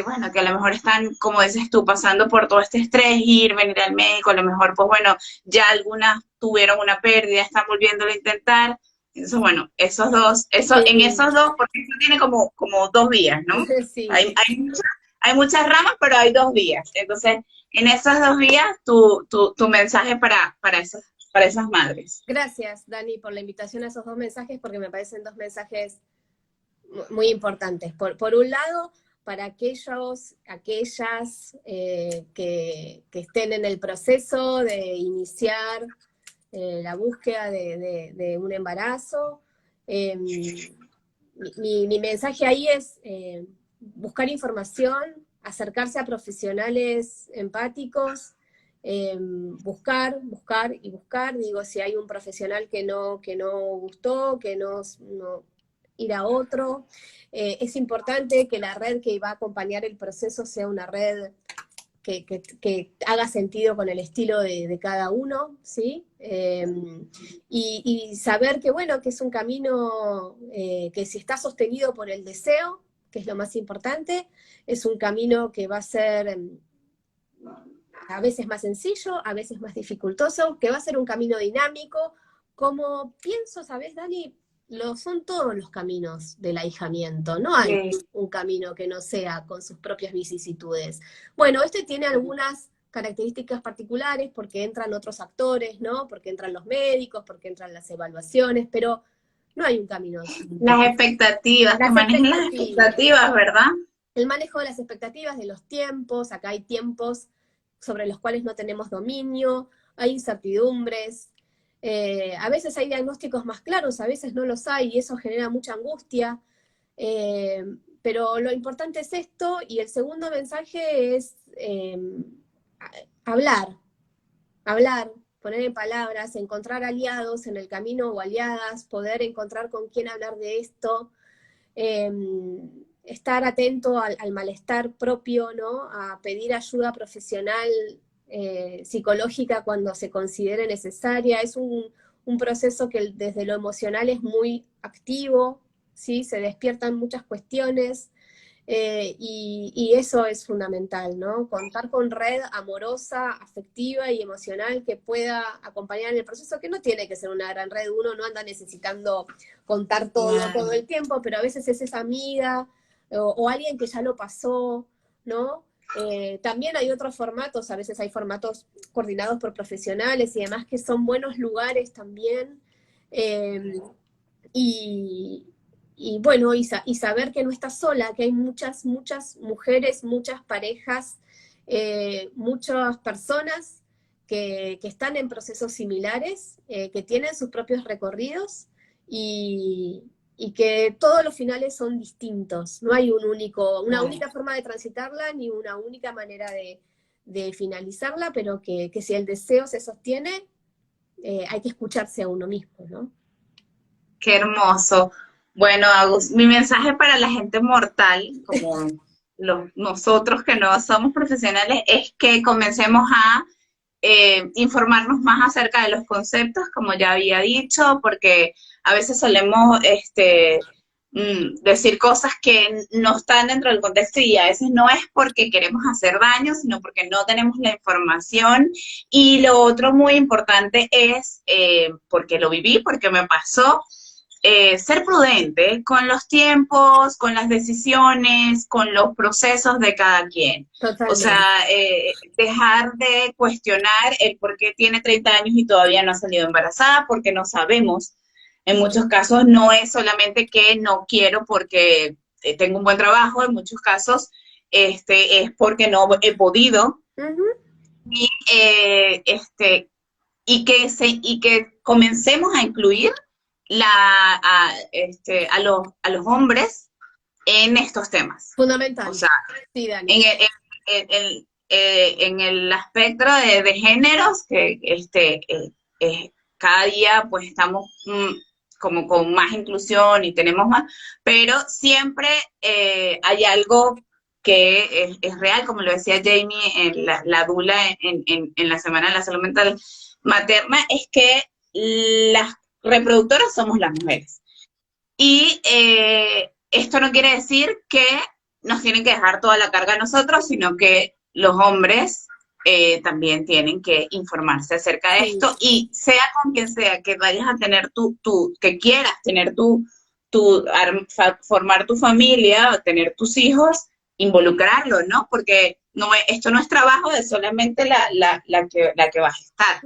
bueno, que a lo mejor están, como dices tú, pasando por todo este estrés, venir al médico, a lo mejor, pues bueno, ya algunas tuvieron una pérdida, están volviéndolo a intentar. Entonces, bueno, en sí, esos dos, porque eso tiene como dos vías, ¿no? sí. Hay muchas ramas, pero hay dos vías. Entonces, en esas dos vías, tu mensaje para esas madres. Gracias, Dani, por la invitación a esos dos mensajes, porque me parecen dos mensajes muy importantes. Por un lado, para aquellas que estén en el proceso de iniciar la búsqueda de un embarazo, mi mensaje ahí es buscar información, acercarse a profesionales empáticos, buscar y buscar, digo, si hay un profesional que no gustó, que no ir a otro. Es importante que la red que va a acompañar el proceso sea una red que haga sentido con el estilo de cada uno, ¿sí? Y saber que, bueno, que es un camino que si está sostenido por el deseo, que es lo más importante, es un camino que va a ser a veces más sencillo, a veces más dificultoso, que va a ser un camino dinámico, como pienso, ¿sabes, Dani? Lo son todos los caminos del ahijamiento, no hay Sí. un camino que no sea con sus propias vicisitudes. Bueno, este tiene algunas características particulares porque entran otros actores, ¿no? Porque entran los médicos, porque entran las evaluaciones, pero no hay un camino. Las expectativas, que Las manejen las expectativas, expectativas, ¿verdad? el manejo de las expectativas, de los tiempos, acá hay tiempos sobre los cuales no tenemos dominio, hay incertidumbres, a veces hay diagnósticos más claros, a veces no los hay y eso genera mucha angustia, eh, pero lo importante es esto y el segundo mensaje es hablar, hablar. poner en palabras, encontrar aliados en el camino o aliadas, poder encontrar con quién hablar de esto, estar atento al malestar propio, ¿no? A pedir ayuda profesional, psicológica cuando se considere necesaria. Es un proceso que desde lo emocional es muy activo, ¿sí? Se despiertan muchas cuestiones, y eso es fundamental, ¿no? Contar con red amorosa, afectiva y emocional que pueda acompañar en el proceso, que no tiene que ser una gran red, uno no anda necesitando contar todo el tiempo, pero a veces es esa amiga o alguien que ya lo pasó, ¿no? También hay otros formatos, a veces hay formatos coordinados por profesionales y demás que son buenos lugares también. Eh, y, y bueno, y saber que no estás sola, que hay muchas mujeres, muchas parejas, muchas personas que están en procesos similares, que tienen sus propios recorridos y que todos los finales son distintos. No hay una única forma de transitarla ni una única manera de finalizarla, pero que si el deseo se sostiene, hay que escucharse a uno mismo, ¿no? Qué hermoso. Bueno, Agus, mi mensaje para la gente mortal, como nosotros que no somos profesionales, es que comencemos a informarnos más acerca de los conceptos, como ya había dicho, porque a veces solemos decir cosas que no están dentro del contexto y a veces no es porque queremos hacer daño, sino porque no tenemos la información. Y lo otro muy importante es, porque lo viví, porque me pasó, ser prudente con los tiempos, con las decisiones, con los procesos de cada quien. Totalmente. O sea, dejar de cuestionar el por qué tiene 30 años y todavía no ha salido embarazada, porque no sabemos. En muchos casos no es solamente que no quiero porque tengo un buen trabajo, en muchos casos es porque no he podido. Y, y que comencemos a incluir a los hombres en estos temas. Fundamental. O sea, sí, Dani. En el aspecto de géneros, que cada día pues estamos como con más inclusión y tenemos más, pero siempre hay algo que es real, como lo decía Jamie en la dula en la Semana de la Salud Mental Materna, es que las reproductoras somos las mujeres. Y esto no quiere decir que nos tienen que dejar toda la carga a nosotros, sino que los hombres también tienen que informarse acerca de esto, y sea con quien sea que vayas a tener que quieras tener formar tu familia, tener tus hijos, involucrarlo, ¿no? Porque esto no es trabajo de solamente la que vas a estar,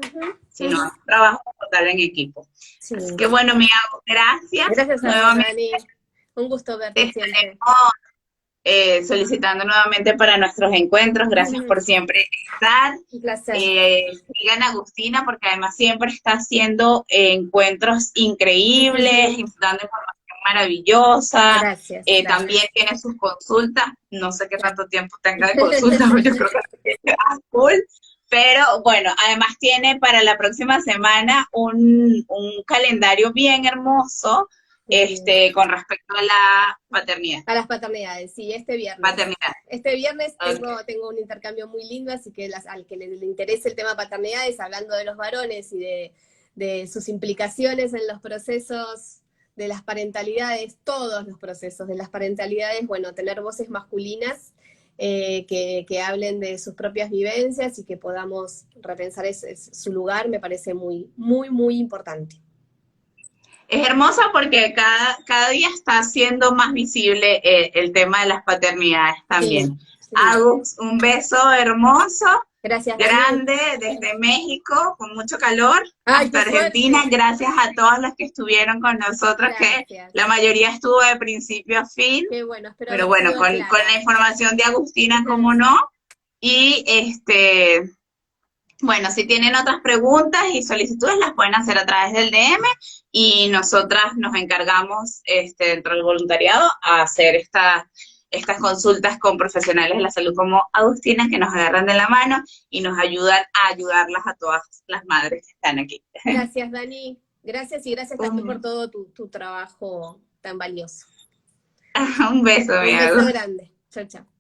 sino es trabajo total en equipo. Sí. Así que bueno, Mía, gracias. Gracias a ti, Dani. Un gusto verte siempre. Solicitando nuevamente para nuestros encuentros. Gracias por siempre estar. Un placer. Sigan a Agustina, porque además siempre está haciendo encuentros increíbles, dando información maravillosa. Gracias. También tiene sus consultas. No sé qué tanto tiempo tenga de consultas, pero yo creo que es full. Pero bueno, además tiene para la próxima semana un calendario bien hermoso, con respecto a la paternidad. A las paternidades, sí, este viernes. Paternidad. Este viernes tengo un intercambio muy lindo, así que al que le interese el tema paternidades, hablando de los varones y de sus implicaciones en los procesos de las parentalidades, todos los procesos de las parentalidades, bueno, tener voces masculinas que hablen de sus propias vivencias y que podamos repensar su lugar, me parece muy, muy, muy importante. Es hermosa porque cada día está siendo más visible el tema de las paternidades también. Sí. Agus, un beso hermoso. Gracias, grande, Dani. Desde México, con mucho calor, hasta Argentina. Suerte. Gracias a todos los que estuvieron con nosotros, que la mayoría estuvo de principio a fin. Qué bueno, pero bueno, con la información de Agustina, como no. Y bueno, si tienen otras preguntas y solicitudes, las pueden hacer a través del DM, y nosotras nos encargamos dentro del voluntariado a hacer estas consultas con profesionales de la salud como Agustina, que nos agarran de la mano y nos ayudan a ayudarlas a todas las madres que están aquí. Gracias, Dani. Gracias y gracias también por todo tu trabajo tan valioso. Un beso, mi Un beso grande. Chao, chao.